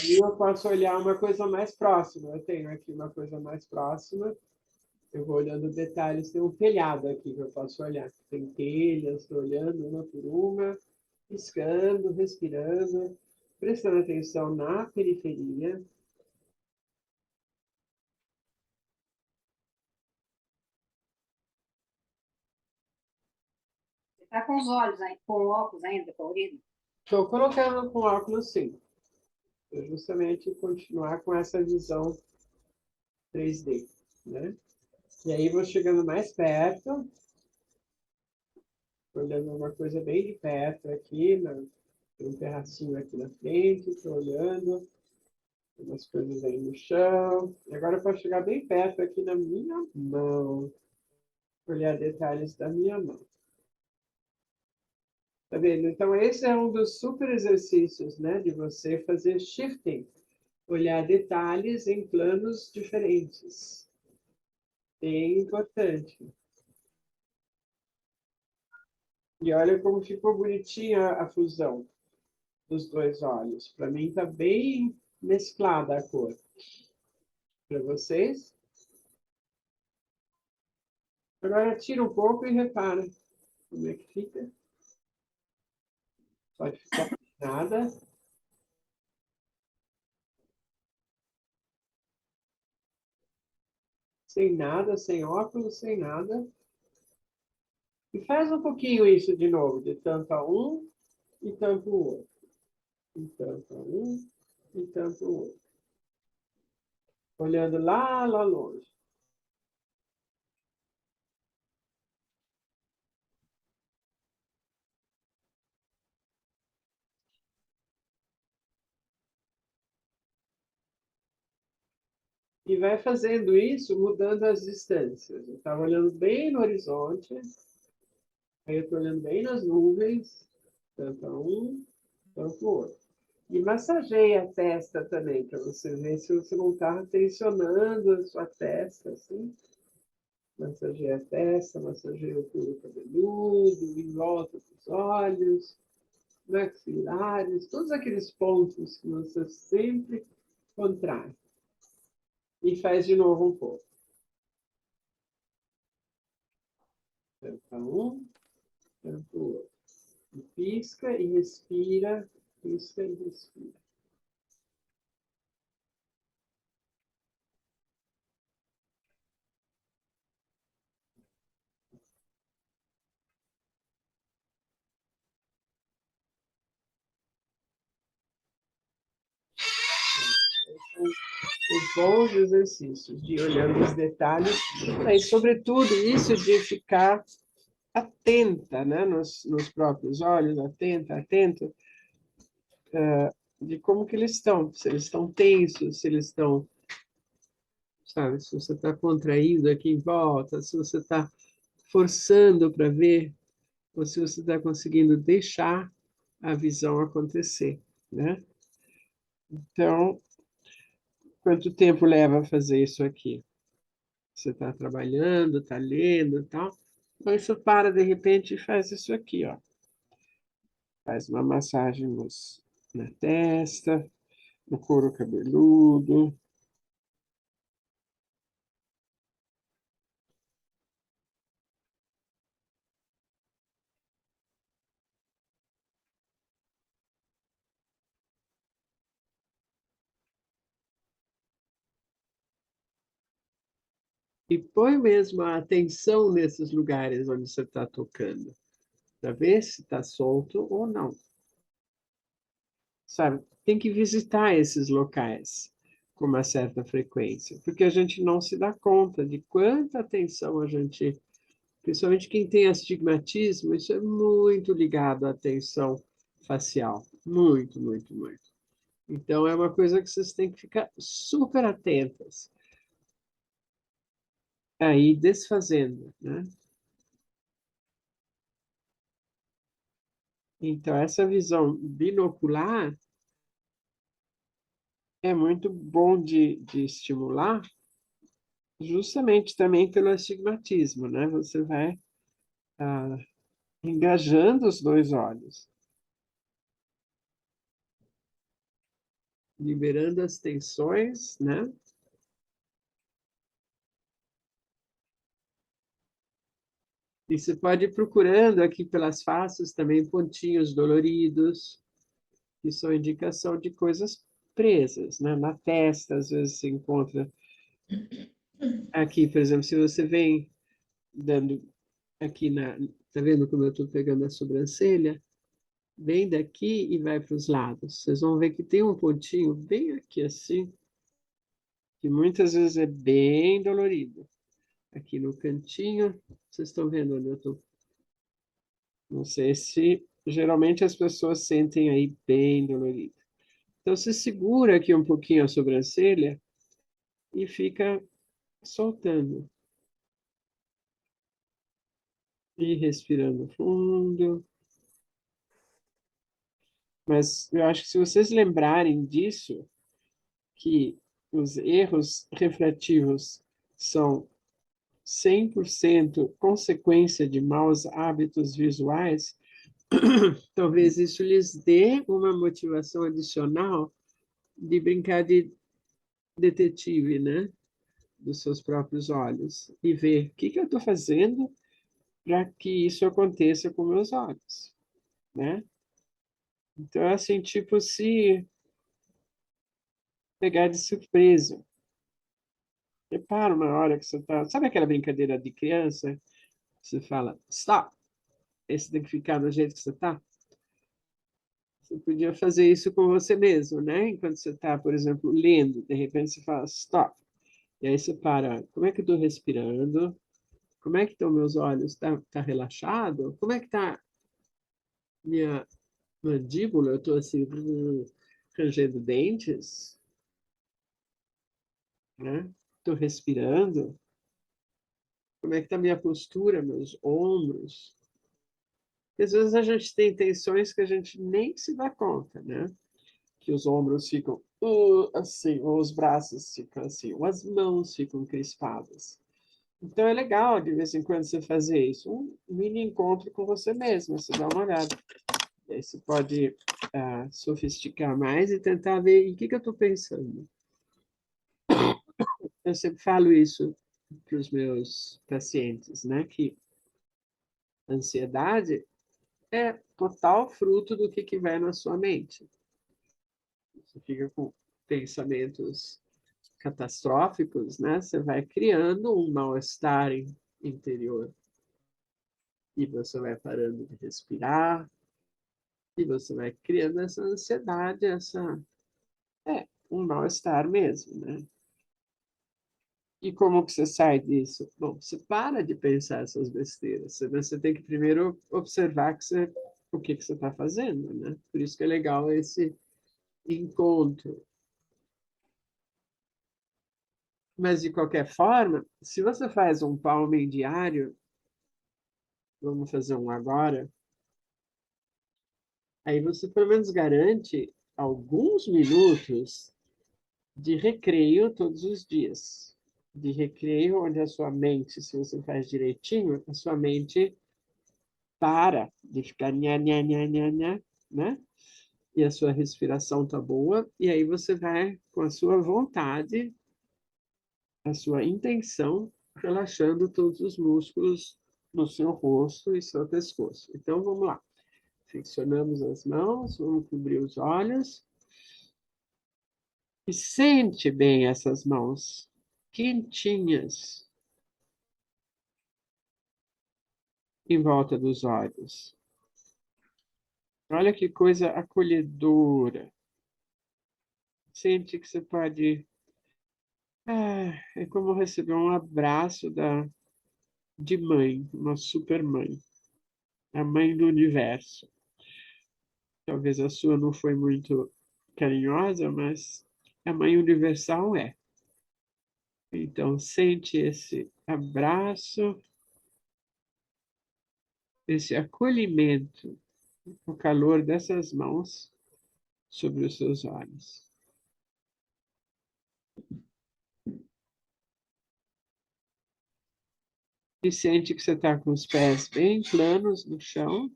Aí eu posso olhar uma coisa mais próxima. Eu tenho aqui uma coisa mais próxima. Eu vou olhando detalhes. Tem um telhado aqui que eu posso olhar. Tem telhas, estou olhando uma por uma, piscando, respirando, prestando atenção na periferia. Você está com os olhos, com o óculos ainda colorido? Estou colocando com óculos, sim. Para justamente continuar com essa visão 3D, né? E aí vou chegando mais perto, olhando uma coisa bem de perto aqui, tem um terracinho aqui na frente, estou olhando, tem umas coisas aí no chão. E agora eu posso chegar bem perto aqui na minha mão, olhar detalhes da minha mão. Tá vendo? Então, esse é um dos super exercícios, né, de você fazer shifting, olhar detalhes em planos diferentes. Bem importante. E olha como ficou bonitinha a fusão dos dois olhos. Para mim está bem mesclada a cor. Para vocês? Agora tira um pouco e repara como é que fica. Pode ficar nada. Sem nada, sem óculos, sem nada. E faz um pouquinho isso de novo, de tampa um e tampa o outro. E tampa um e tampa o outro. Olhando lá longe. E vai fazendo isso, mudando as distâncias. Eu estava olhando bem no horizonte, aí eu estou olhando bem nas nuvens, tampa um, tampa o outro. E massageia a testa também, para você ver se você não está tensionando a sua testa, assim. Massageia a testa, massageia o couro cabeludo, em volta dos olhos, maxilares, todos aqueles pontos que você sempre contrai. E faz de novo um pouco. Tampa um, tampa o outro. E pisca e respira, pisca e respira. Os bons exercícios de olhando os detalhes, e sobretudo isso de ficar atenta, né, nos próprios olhos, atento, de como que eles estão, se eles estão tensos, se eles estão sabe? Se você está contraindo aqui em volta, se você está forçando para ver, ou se você está conseguindo deixar a visão acontecer, né? Então, quanto tempo leva a fazer isso aqui? Você está trabalhando, está lendo e tal. Então, você para de repente e faz isso aqui, ó. Faz uma massagem na testa, no couro cabeludo. E põe mesmo a atenção nesses lugares onde você está tocando, para ver se está solto ou não. Sabe? Tem que visitar esses locais com uma certa frequência, porque a gente não se dá conta de quanta atenção a gente, principalmente quem tem astigmatismo, isso é muito ligado à atenção facial, muito, muito, muito. Então é uma coisa que vocês têm que ficar super atentas, aí desfazendo, né? Então essa visão binocular é muito bom de estimular, justamente também pelo astigmatismo, né? Você vai engajando os dois olhos, liberando as tensões, né? E você pode ir procurando aqui pelas faces também pontinhos doloridos, que são indicação de coisas presas, né? Na testa, às vezes se encontra aqui, por exemplo, se você vem dando aqui tá vendo como eu estou pegando a sobrancelha? Vem daqui e vai para os lados. Vocês vão ver que tem um pontinho bem aqui assim, que muitas vezes é bem dolorido. Aqui no cantinho, vocês estão vendo onde eu estou? Não sei se geralmente as pessoas sentem aí bem dolorido. Então você segura aqui um pouquinho a sobrancelha e fica soltando. E respirando fundo. Mas eu acho que se vocês lembrarem disso, que os erros refrativos são 100% consequência de maus hábitos visuais, talvez isso lhes dê uma motivação adicional de brincar de detetive, né? Dos seus próprios olhos e ver o que eu estou fazendo para que isso aconteça com meus olhos, né? Então, é assim, tipo, se pegar de surpresa. Repara uma hora que você está... Sabe aquela brincadeira de criança? Você fala, stop! Esse tem que ficar do jeito que você está. Você podia fazer isso com você mesmo, né? Enquanto você está, por exemplo, lendo, de repente você fala, stop! E aí você para, como é que eu estou respirando? Como é que estão meus olhos? Tá relaxado? Como é que está minha mandíbula? Eu estou assim, rangendo dentes, né? Estou respirando. Como é que está minha postura, meus ombros? Porque às vezes a gente tem tensões que a gente nem se dá conta, né? Que os ombros ficam assim, ou os braços ficam assim, ou as mãos ficam crispadas. Então é legal de vez em quando você fazer isso, um mini encontro com você mesmo, você dá uma olhada. E aí você pode sofisticar mais e tentar ver em que eu estou pensando. Eu sempre falo isso para os meus pacientes, né? Que a ansiedade é total fruto do que vai na sua mente. Você fica com pensamentos catastróficos, né? Você vai criando um mal-estar interior. E você vai parando de respirar, e você vai criando essa ansiedade, um mal-estar mesmo, né? E como que você sai disso? Bom, você para de pensar essas besteiras. Você tem que primeiro observar o que você está fazendo, né? Por isso que é legal esse encontro. Mas, de qualquer forma, se você faz um palming diário, vamos fazer um agora, aí você pelo menos garante alguns minutos de recreio todos os dias. De recreio onde a sua mente, se você faz direitinho, a sua mente para de ficar nha, nha, nha, nha, nha, né? E a sua respiração tá boa, e aí você vai com a sua vontade, a sua intenção, relaxando todos os músculos no seu rosto e seu pescoço. Então, vamos lá. Flexionamos as mãos, vamos cobrir os olhos. E sente bem essas mãos quentinhas em volta dos olhos. Olha que coisa acolhedora. Sente que você pode. É como receber um abraço de mãe, uma super mãe, a mãe do universo. Talvez a sua não foi muito carinhosa, mas a mãe universal é. Então, sente esse abraço, esse acolhimento, o calor dessas mãos sobre os seus olhos. E sente que você está com os pés bem planos no chão.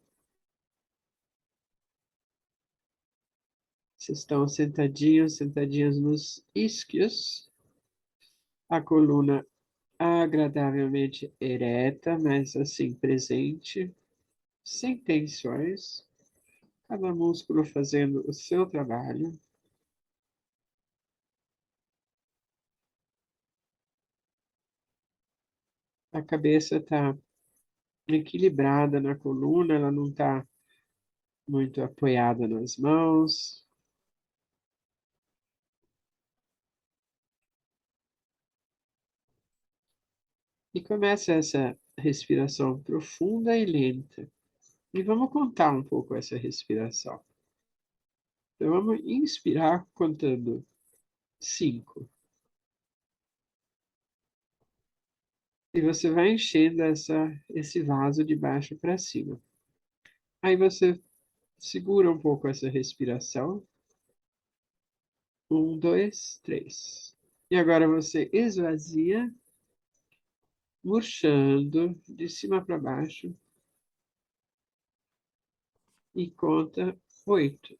Vocês estão sentadinhos, sentadinhas nos isquios. A coluna agradavelmente ereta, mas assim presente, sem tensões. Cada músculo fazendo o seu trabalho. A cabeça está equilibrada na coluna, ela não está muito apoiada nas mãos. E começa essa respiração profunda e lenta. E vamos contar um pouco essa respiração. Então, vamos inspirar contando 5. E você vai enchendo esse vaso de baixo para cima. Aí você segura um pouco essa respiração. 1, 2, 3. E agora você esvazia, murchando de cima para baixo. E conta 8.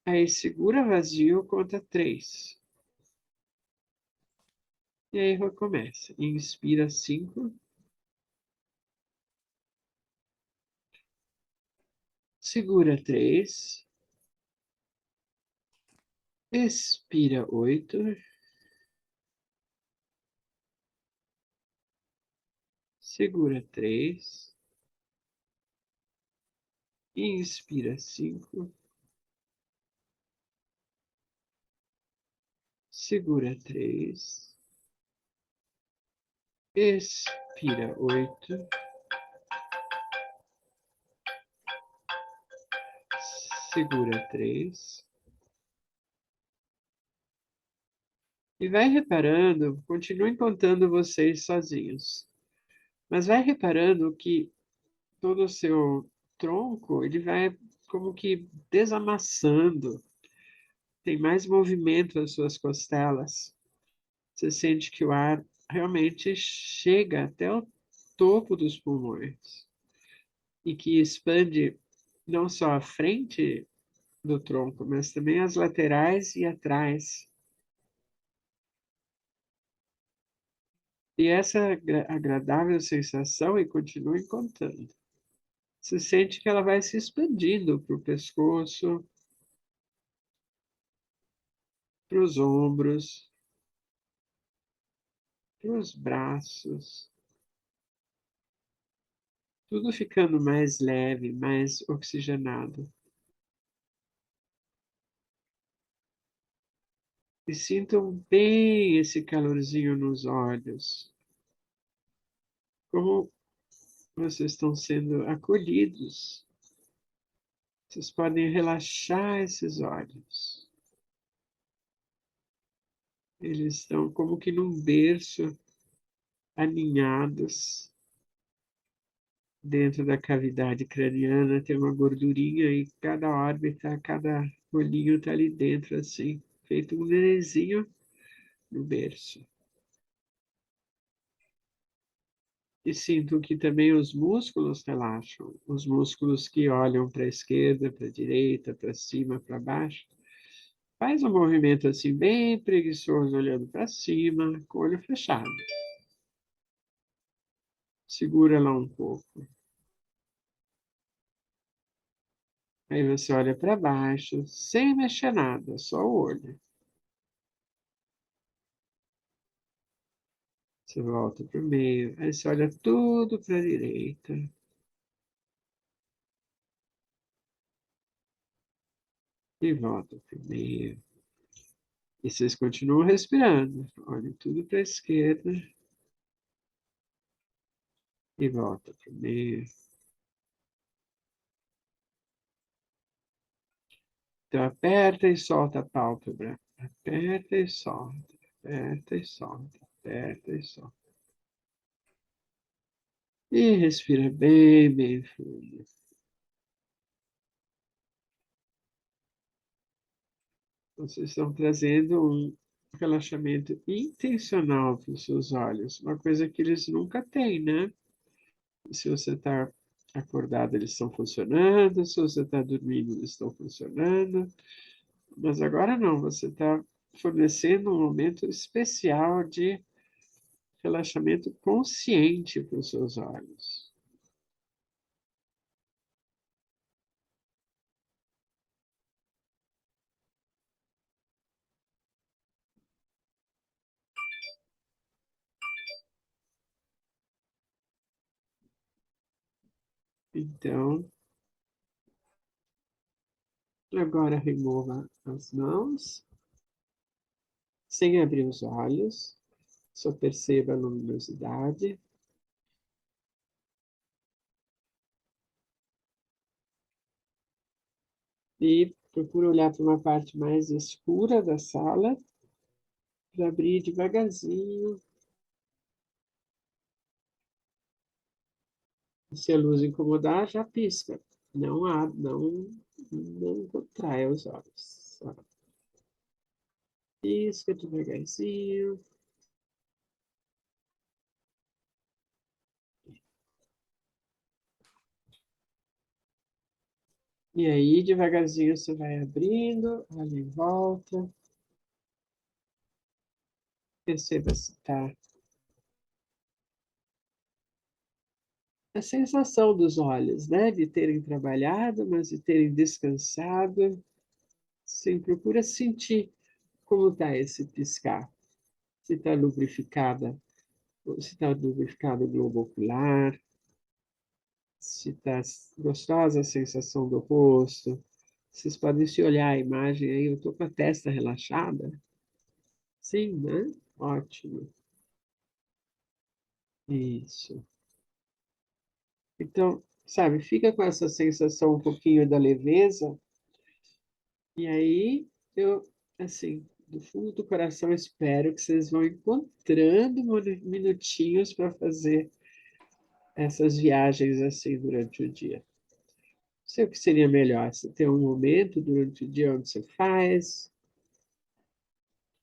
Aí segura vazio, conta 3. E aí recomeça. Inspira 5. Segura 3. Expira 8. Segura 3. Inspira 5. Segura 3. Expira 8. Segura 3. E vai reparando, continue contando vocês sozinhos. Mas vai reparando que todo o seu tronco, ele vai como que desamassando. Tem mais movimento nas suas costelas. Você sente que o ar realmente chega até o topo dos pulmões. E que expande não só a frente do tronco, mas também as laterais e atrás. E essa agradável sensação, e continue contando. Você sente que ela vai se expandindo para o pescoço, para os ombros, para os braços. Tudo ficando mais leve, mais oxigenado. E sintam bem esse calorzinho nos olhos. Como vocês estão sendo acolhidos. Vocês podem relaxar esses olhos. Eles estão como que num berço, aninhados. Dentro da cavidade craniana tem uma gordurinha e cada órbita, cada olhinho está ali dentro, assim, feito um nenenzinho no berço. E sinto que também os músculos relaxam, os músculos que olham para a esquerda, para a direita, para cima, para baixo. Faz um movimento assim bem preguiçoso, olhando para cima, com o olho fechado. Segura lá um pouco. Aí você olha para baixo, sem mexer nada, só o olho. Você volta para o meio, aí você olha tudo para a direita. E volta para o meio. E vocês continuam respirando. Olhem tudo para a esquerda. E volta para o meio. Então, aperta e solta a pálpebra. Aperta e solta. Aperta e solta. Aperta e solta. E respira bem, bem fundo. Vocês estão trazendo um relaxamento intencional para os seus olhos. Uma coisa que eles nunca têm, né? Se você está acordado, eles estão funcionando. Se você está dormindo, eles estão funcionando. Mas agora não, você está fornecendo um momento especial de relaxamento consciente para os seus olhos. Então, agora remova as mãos, sem abrir os olhos, só perceba a luminosidade. E procura olhar para uma parte mais escura da sala, para abrir devagarzinho. Se a luz incomodar, já pisca. Não abre, não contraia os olhos. Só pisca devagarzinho. E aí, devagarzinho, você vai abrindo, olha em volta. Perceba se está. A sensação dos olhos, né? De terem trabalhado, mas de terem descansado. Sim, procura sentir como está esse piscar. Se está lubrificada, se está lubrificado o globo ocular, se está gostosa a sensação do rosto. Vocês podem se olhar a imagem aí, eu estou com a testa relaxada. Sim, né? Ótimo. Isso. Então, sabe, fica com essa sensação um pouquinho da leveza, e aí eu, assim, do fundo do coração, espero que vocês vão encontrando minutinhos para fazer essas viagens assim durante o dia. Não sei o que seria melhor, você ter um momento durante o dia onde você faz,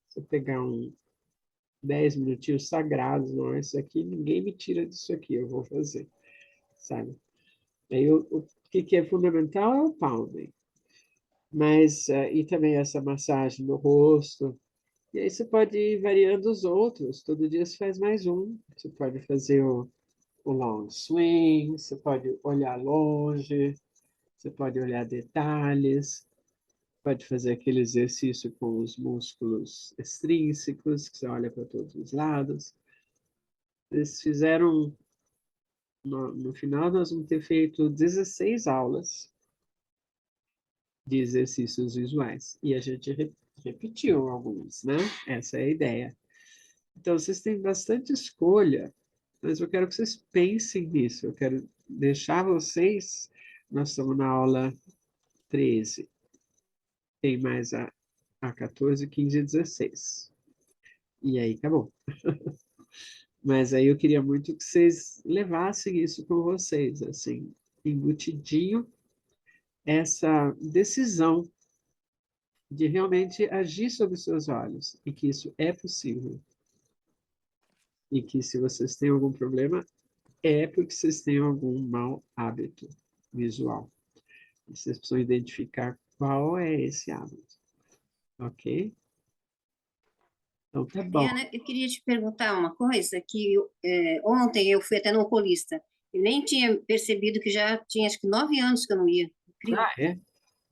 você pegar 10 minutinhos sagrados, não, isso aqui, ninguém me tira disso aqui, eu vou fazer, sabe? Aí o que é fundamental é o pounding, mas, e também essa massagem no rosto, e aí você pode ir variando os outros, todo dia você faz mais um, você pode fazer o long swing, você pode olhar longe, você pode olhar detalhes, pode fazer aquele exercício com os músculos extrínsecos, que você olha para todos os lados. Eles fizeram, no final, nós vamos ter feito 16 aulas de exercícios visuais. E a gente repetiu alguns, né? Essa é a ideia. Então, vocês têm bastante escolha, mas eu quero que vocês pensem nisso. Eu quero deixar vocês. Nós estamos na aula 13. Tem mais a 14, 15 e 16. E aí acabou. Mas aí eu queria muito que vocês levassem isso com vocês, assim, embutidinho, essa decisão de realmente agir sobre os seus olhos, e que isso é possível. E que se vocês têm algum problema, é porque vocês têm algum mau hábito visual. E vocês precisam identificar qual é esse hábito. Ok? Então, tá bom. Ana, eu queria te perguntar uma coisa, que ontem eu fui até no oculista. Eu nem tinha percebido que já tinha, acho que 9 anos que eu não ia. Incrível. Ah, é?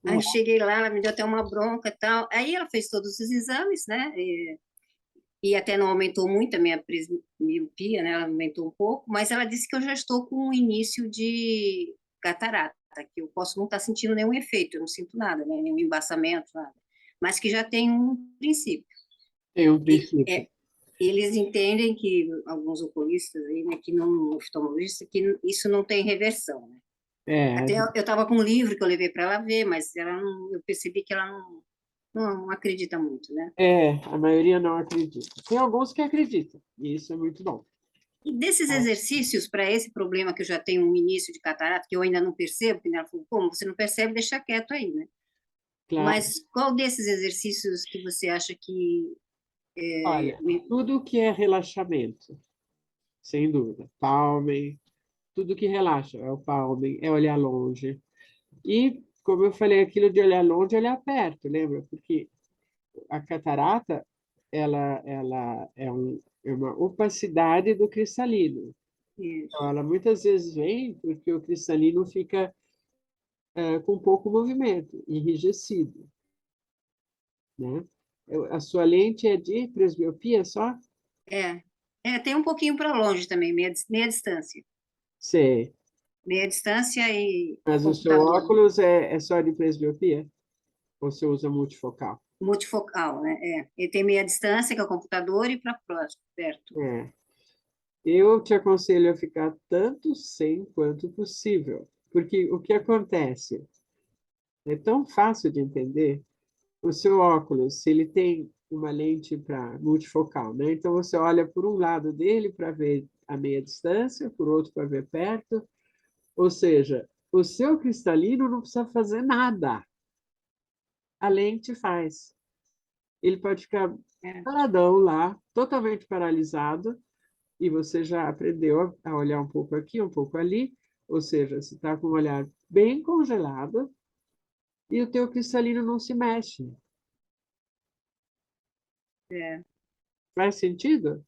Aí cheguei lá, ela me deu até uma bronca e tal. Aí ela fez todos os exames, né? E até não aumentou muito a minha miopia, né? Ela aumentou um pouco, mas ela disse que eu já estou com o início de catarata, que eu posso não estar sentindo nenhum efeito, eu não sinto nada, né? Nenhum embaçamento, nada. Mas que já tem um princípio. Tem um princípio. Eles entendem que, alguns oculistas aí, né, que não, oftalmologistas, que isso não tem reversão, né? Até eu estava com um livro que eu levei para ela ver, mas eu percebi que ela não acredita muito, né? A maioria não acredita. Tem alguns que acreditam, e isso é muito bom. E desses exercícios para esse problema que eu já tenho um início de catarata, que eu ainda não percebo, que ela falou, como você não percebe, deixa quieto aí, né? Claro. Mas qual desses exercícios que você acha que... Olha, tudo que é relaxamento, sem dúvida. Palmem, tudo que relaxa, é o palmem, é olhar longe. E, como eu falei, aquilo de olhar longe, olhar perto, lembra? Porque a catarata, ela é uma opacidade do cristalino. Então, ela muitas vezes vem porque o cristalino fica com pouco movimento, enrijecido, né? A sua lente é de presbiopia só? Tem um pouquinho para longe também, meia distância. Sei. Meia distância e Mas o seu computador. óculos é só de presbiopia? Ou você usa multifocal? Multifocal, né? Ele tem meia distância, que é o computador, e para próximo, perto. Eu te aconselho a ficar tanto sem quanto possível. Porque o que acontece? É tão fácil de entender. O seu óculos, se ele tem uma lente para multifocal, né? Então você olha por um lado dele para ver a meia distância, por outro para ver perto. Ou seja, o seu cristalino não precisa fazer nada. A lente faz. Ele pode ficar paradão lá, totalmente paralisado, e você já aprendeu a olhar um pouco aqui, um pouco ali, ou seja, você está com o olhar bem congelado e o teu cristalino não se mexe. Faz sentido?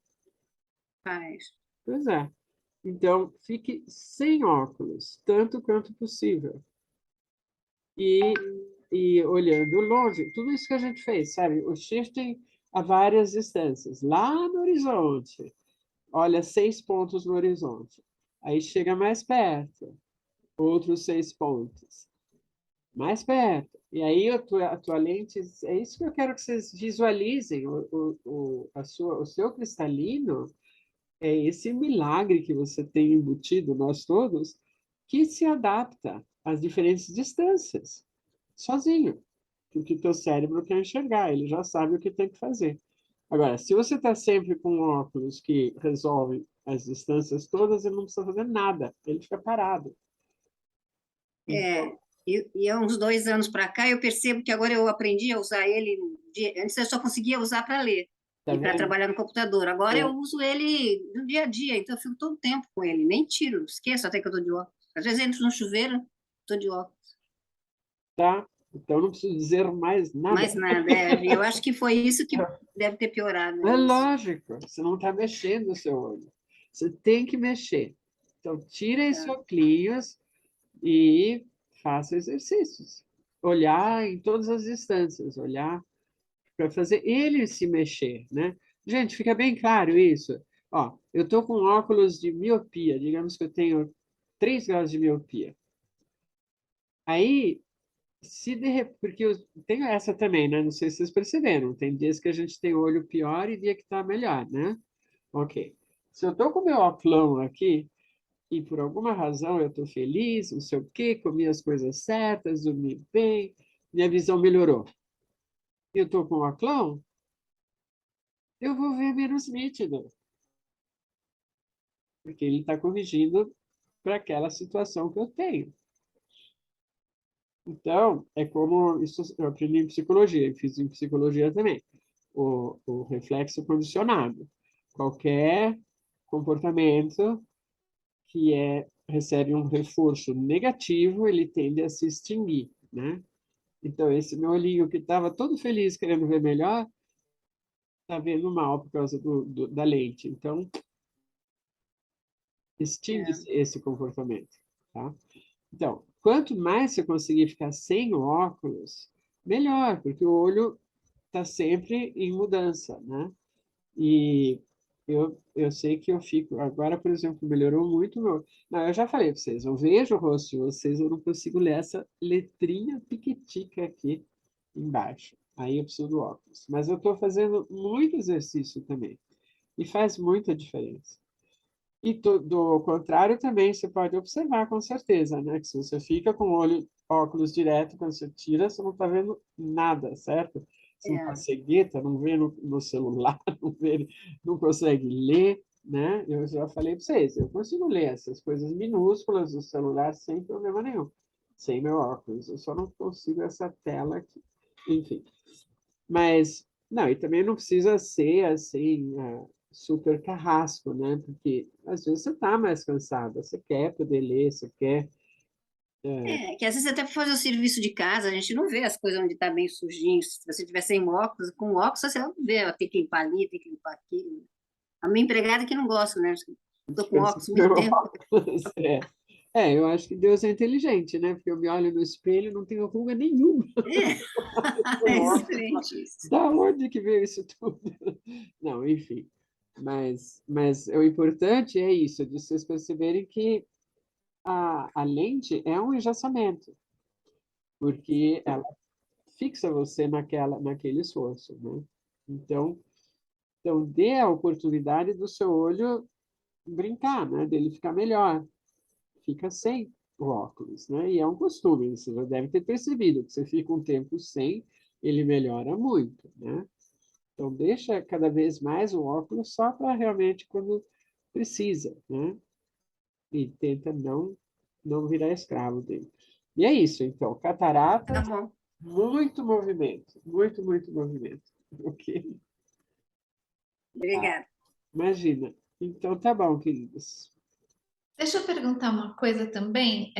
Faz. Pois é. Então, fique sem óculos, tanto quanto possível. E olhando longe, tudo isso que a gente fez, sabe? O shifting a várias distâncias. Lá no horizonte, olha 6 pontos no horizonte. Aí chega mais perto, outros 6 pontos. Mais perto. E aí a tua lente, é isso que eu quero que vocês visualizem. O seu cristalino é esse milagre que você tem embutido, nós todos, que se adapta às diferentes distâncias, sozinho. Porque o teu cérebro quer enxergar, ele já sabe o que tem que fazer. Agora, se você está sempre com óculos que resolve as distâncias todas, ele não precisa fazer nada, ele fica parado. E há uns 2 anos para cá, eu percebo que agora eu aprendi a usar ele. Antes eu só conseguia usar para ler e para trabalhar no computador. Agora eu uso ele no dia a dia, então eu fico todo o tempo com ele, nem tiro, esqueço até que eu estou de óculos. Às vezes entro no chuveiro, estou de óculos. Tá? Então não preciso dizer mais nada. Mais nada, eu acho que foi isso que deve ter piorado. É lógico, você não está mexendo o seu olho. Você tem que mexer. Então, tira esse óculos e faça exercícios. Olhar em todas as distâncias, olhar para fazer ele se mexer, né? Gente, fica bem claro isso. Ó, eu estou com óculos de miopia, digamos que eu tenho 3 graus de miopia. Aí, porque eu tenho essa também, né? Não sei se vocês perceberam. Tem dias que a gente tem olho pior e dia que está melhor, né? Ok. Se eu estou com o meu óculos aqui, e por alguma razão eu estou feliz, não sei o quê, comi as coisas certas, dormi bem, minha visão melhorou. Eu estou com o óculos, eu vou ver menos nítido. Porque ele está corrigindo para aquela situação que eu tenho. Então, é como isso eu aprendi em psicologia, eu fiz em psicologia também, o reflexo condicionado. Qualquer comportamento que recebe um reforço negativo, ele tende a se extinguir, né? Então, esse meu olhinho que estava todo feliz querendo ver melhor, está vendo mal por causa da lente. Então, extingue-se esse comportamento, tá? Então, quanto mais você conseguir ficar sem o óculos, melhor, porque o olho está sempre em mudança, né? E eu sei que eu fico... Agora, por exemplo, melhorou muito o meu... Não, eu já falei para vocês, eu vejo o rosto de vocês, eu não consigo ler essa letrinha piquitica aqui embaixo. Aí eu preciso do óculos. Mas eu estou fazendo muito exercício também. E faz muita diferença. E do contrário também, você pode observar com certeza, né? Que se você fica com o óculos direto, quando você tira, você não está vendo nada, certo? Você não está cegueta, não vê no celular, não consegue ler, né? Eu já falei para vocês, eu consigo ler essas coisas minúsculas do celular sem problema nenhum, sem meu óculos. Eu só não consigo essa tela aqui. Enfim. Mas, não, e também não precisa ser assim, super carrasco, né? Porque às vezes você está mais cansada, você quer poder ler, você quer. Que às vezes até para fazer o serviço de casa, a gente não vê as coisas onde está bem sujinho. Se você tiver sem óculos, com óculos você não vê, ó, tem que limpar ali, tem que limpar aqui. A minha empregada que não gosta, né? Estou com óculos muito tempo. Eu acho que Deus é inteligente, né? Porque eu me olho no espelho e não tenho ruga nenhuma. É excelente isso. Da onde que veio isso tudo? Não, enfim. Mas o importante é isso, de vocês perceberem que a lente é um engessamento, porque ela fixa você naquele esforço, né? Então, dê a oportunidade do seu olho brincar, né? Dele ficar melhor. Fica sem o óculos, né? E é um costume, você já deve ter percebido, que você fica um tempo sem, ele melhora muito, né? Então, deixa cada vez mais o óculos só para realmente quando precisa, né? E tenta não virar escravo dele. E é isso, então, catarata, Tá bom. muito movimento, muito, muito movimento, ok? Obrigada. Imagina. Então, tá bom, queridos. Deixa eu perguntar uma coisa também,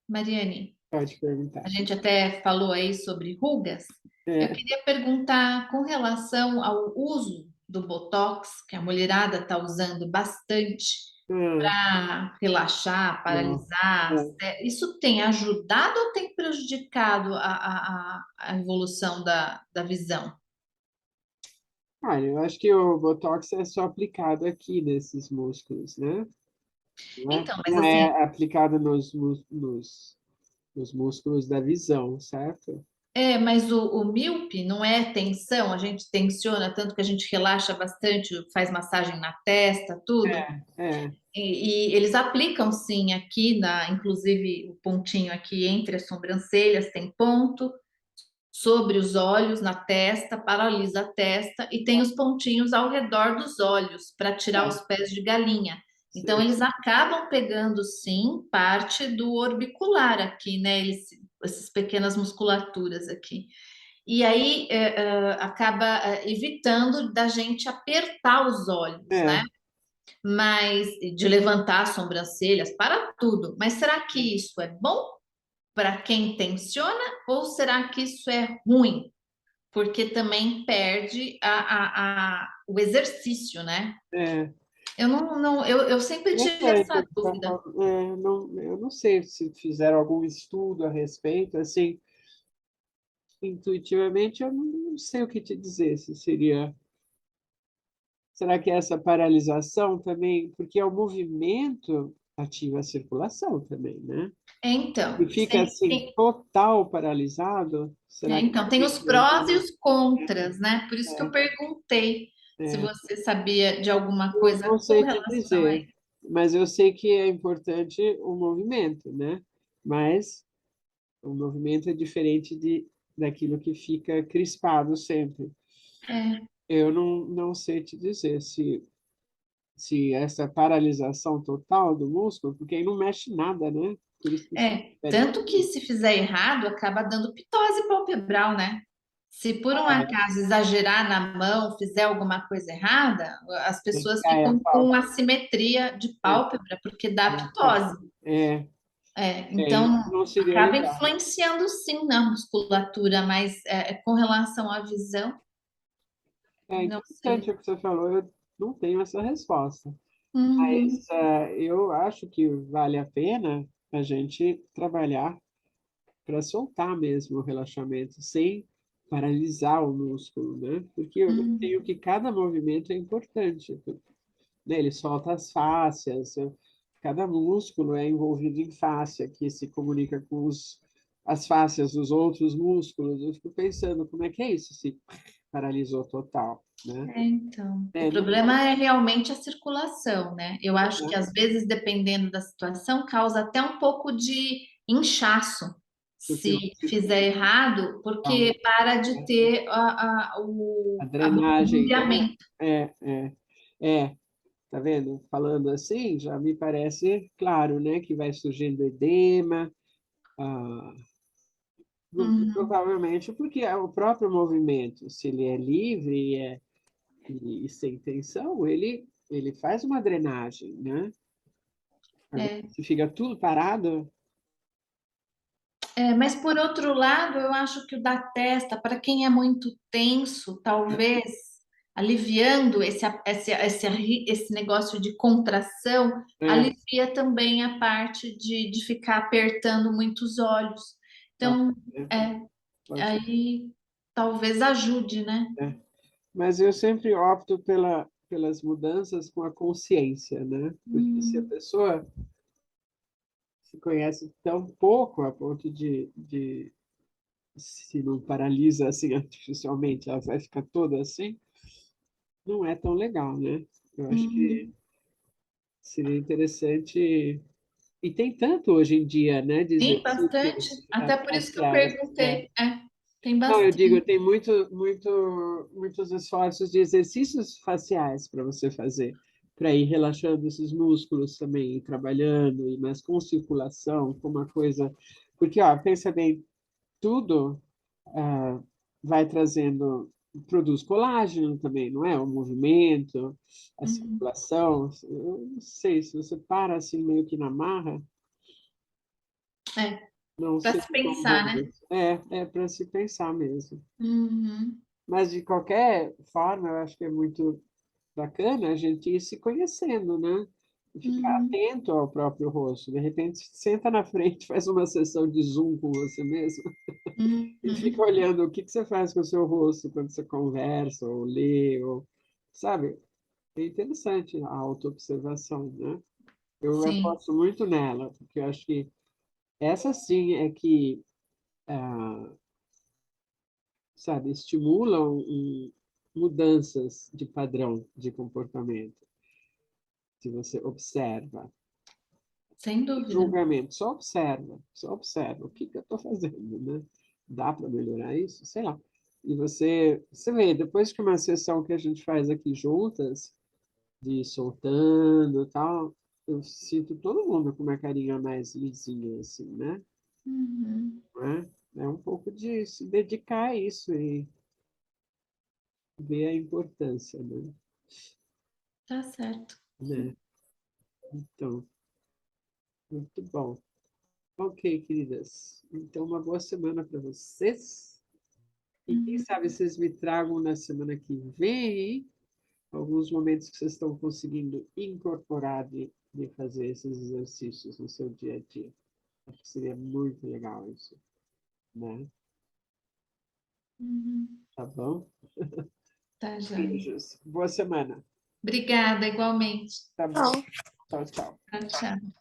Mariane. Pode perguntar. A gente até falou aí sobre rugas. Eu queria perguntar com relação ao uso do Botox, que a mulherada está usando bastante para relaxar, paralisar. Isso tem ajudado ou tem prejudicado a evolução da visão? Olha, eu acho que o Botox é só aplicado aqui nesses músculos, né? Então, mas Não assim, é aplicado nos músculos da visão, certo? mas o míope não é tensão, a gente tensiona tanto que a gente relaxa bastante, faz massagem na testa, tudo. É. E eles aplicam sim aqui, inclusive o pontinho aqui entre as sobrancelhas tem ponto, sobre os olhos, na testa, paralisa a testa, e tem os pontinhos ao redor dos olhos para tirar os pés de galinha. Então, eles acabam pegando sim parte do orbicular aqui, né? Essas pequenas musculaturas aqui. E aí acaba evitando da gente apertar os olhos, né? Mas de levantar as sobrancelhas, para tudo. Mas será que isso é bom para quem tensiona ou será que isso é ruim? Porque também perde o exercício, né? Eu sempre Eu tive sei que essa você tá dúvida. falando. Eu não sei se fizeram algum estudo a respeito, assim, intuitivamente, eu não sei o que te dizer, se seria. Será que essa paralisação também, porque é o movimento ativa a circulação também, né? E Então, fica assim, total paralisado, será que tem os prós e os contras, né? Por isso que eu perguntei se é, você sabia de alguma eu coisa não com sei te relação a dizer, isso. mas eu sei que é importante o movimento, né? Mas o movimento é diferente daquilo que fica crispado sempre. Eu não sei te dizer se essa paralisação total do músculo, porque aí não mexe nada, né? Por isso que Tanto que se fizer errado, acaba dando pitose palpebral, né? Se por um acaso exagerar na mão, fizer alguma coisa errada, as pessoas cai a ficam com pálpebra. assimetria de pálpebra, porque dá pitose. É, Então, isso não seria acaba legal. influenciando sim na musculatura, mas com relação à visão, É não interessante sei. o que você falou, eu não tenho essa resposta. Uhum, Mas eu acho que vale a pena a gente trabalhar para soltar mesmo o relaxamento, sem paralisar o músculo, né? Porque eu uhum. tenho que cada movimento é importante, né? Ele solta as fáscias, cada músculo é envolvido em fáscia, que se comunica com as fáscias dos outros músculos. Eu fico pensando, como é que é isso se paralisou total, né? Então, o Não problema é realmente a circulação, né? Eu acho que às vezes, dependendo da situação, causa até um pouco de inchaço porque se não fizer circula, errado, porque para de ter a a drenagem, né? bombeamento. É, é, é. Tá vendo? Falando assim, já me parece claro, né, que vai surgindo edema, ah, Uhum. provavelmente porque é o próprio movimento, se ele é livre e sem tensão, ele faz uma drenagem, né? Agora, É. se fica tudo parado, Mas por outro lado, eu acho que o da testa, para quem é muito tenso, talvez aliviando esse negócio de contração, é, alivia também a parte de ficar apertando muito os olhos. pode Então, ser, é, pode ser, aí talvez ajude, né? é. Mas eu sempre opto pelas mudanças com a consciência, né? Porque se a Hum, pessoa se conhece tão pouco a ponto de se não paralisa assim artificialmente, ela vai ficar toda assim, não é tão legal, né? Eu acho que uhum. seria interessante. E tem tanto hoje em dia, né, de Tem bastante, exercícios até por isso que eu faciais. perguntei. Tem Não, eu digo, bastante. tem muitos esforços de exercícios faciais para você fazer, para ir relaxando esses músculos também, ir trabalhando, e mais com circulação, com uma coisa. Porque, ó, pensa bem, tudo vai trazendo, produz colágeno também, não é? O movimento, a Uhum. circulação. Eu não sei, se você para assim meio que na marra, É, não para sei se tão pensar, bom né? isso. É para se pensar mesmo. Uhum. Mas, de qualquer forma, eu acho que é muito bacana a gente ir se conhecendo, né? E ficar Uhum. atento ao próprio rosto. De repente, senta na frente, faz uma sessão de Zoom com você mesmo e fica Uhum. olhando o que que você faz com o seu rosto quando você conversa ou lê, ou, sabe? É interessante a autoobservação, né? Eu Sim, aposto muito nela, porque eu acho que essa sim é que, sabe, estimulam mudanças de padrão de comportamento, se você observa. sem dúvida. Julgamento, só observa. O que que eu estou fazendo, né? Dá para melhorar isso? Sei lá. E você vê, depois de uma sessão que a gente faz aqui juntas, de ir soltando e tal, eu sinto todo mundo com uma carinha mais lisinha, assim, né? Uhum. Não é? É um pouco de se dedicar a isso e ver a importância, né? Tá certo. Né? Então, muito bom. Ok, queridas. Então, uma boa semana para vocês. E quem Uhum. sabe vocês me tragam na semana que vem alguns momentos que vocês estão conseguindo incorporar de fazer esses exercícios no seu dia a dia. Acho que seria muito legal isso, né? Uhum. Tá bom? Tá, joia. Beijos. Boa semana. Obrigada, igualmente. Tá bom. Tchau, tchau. Tchau, tchau.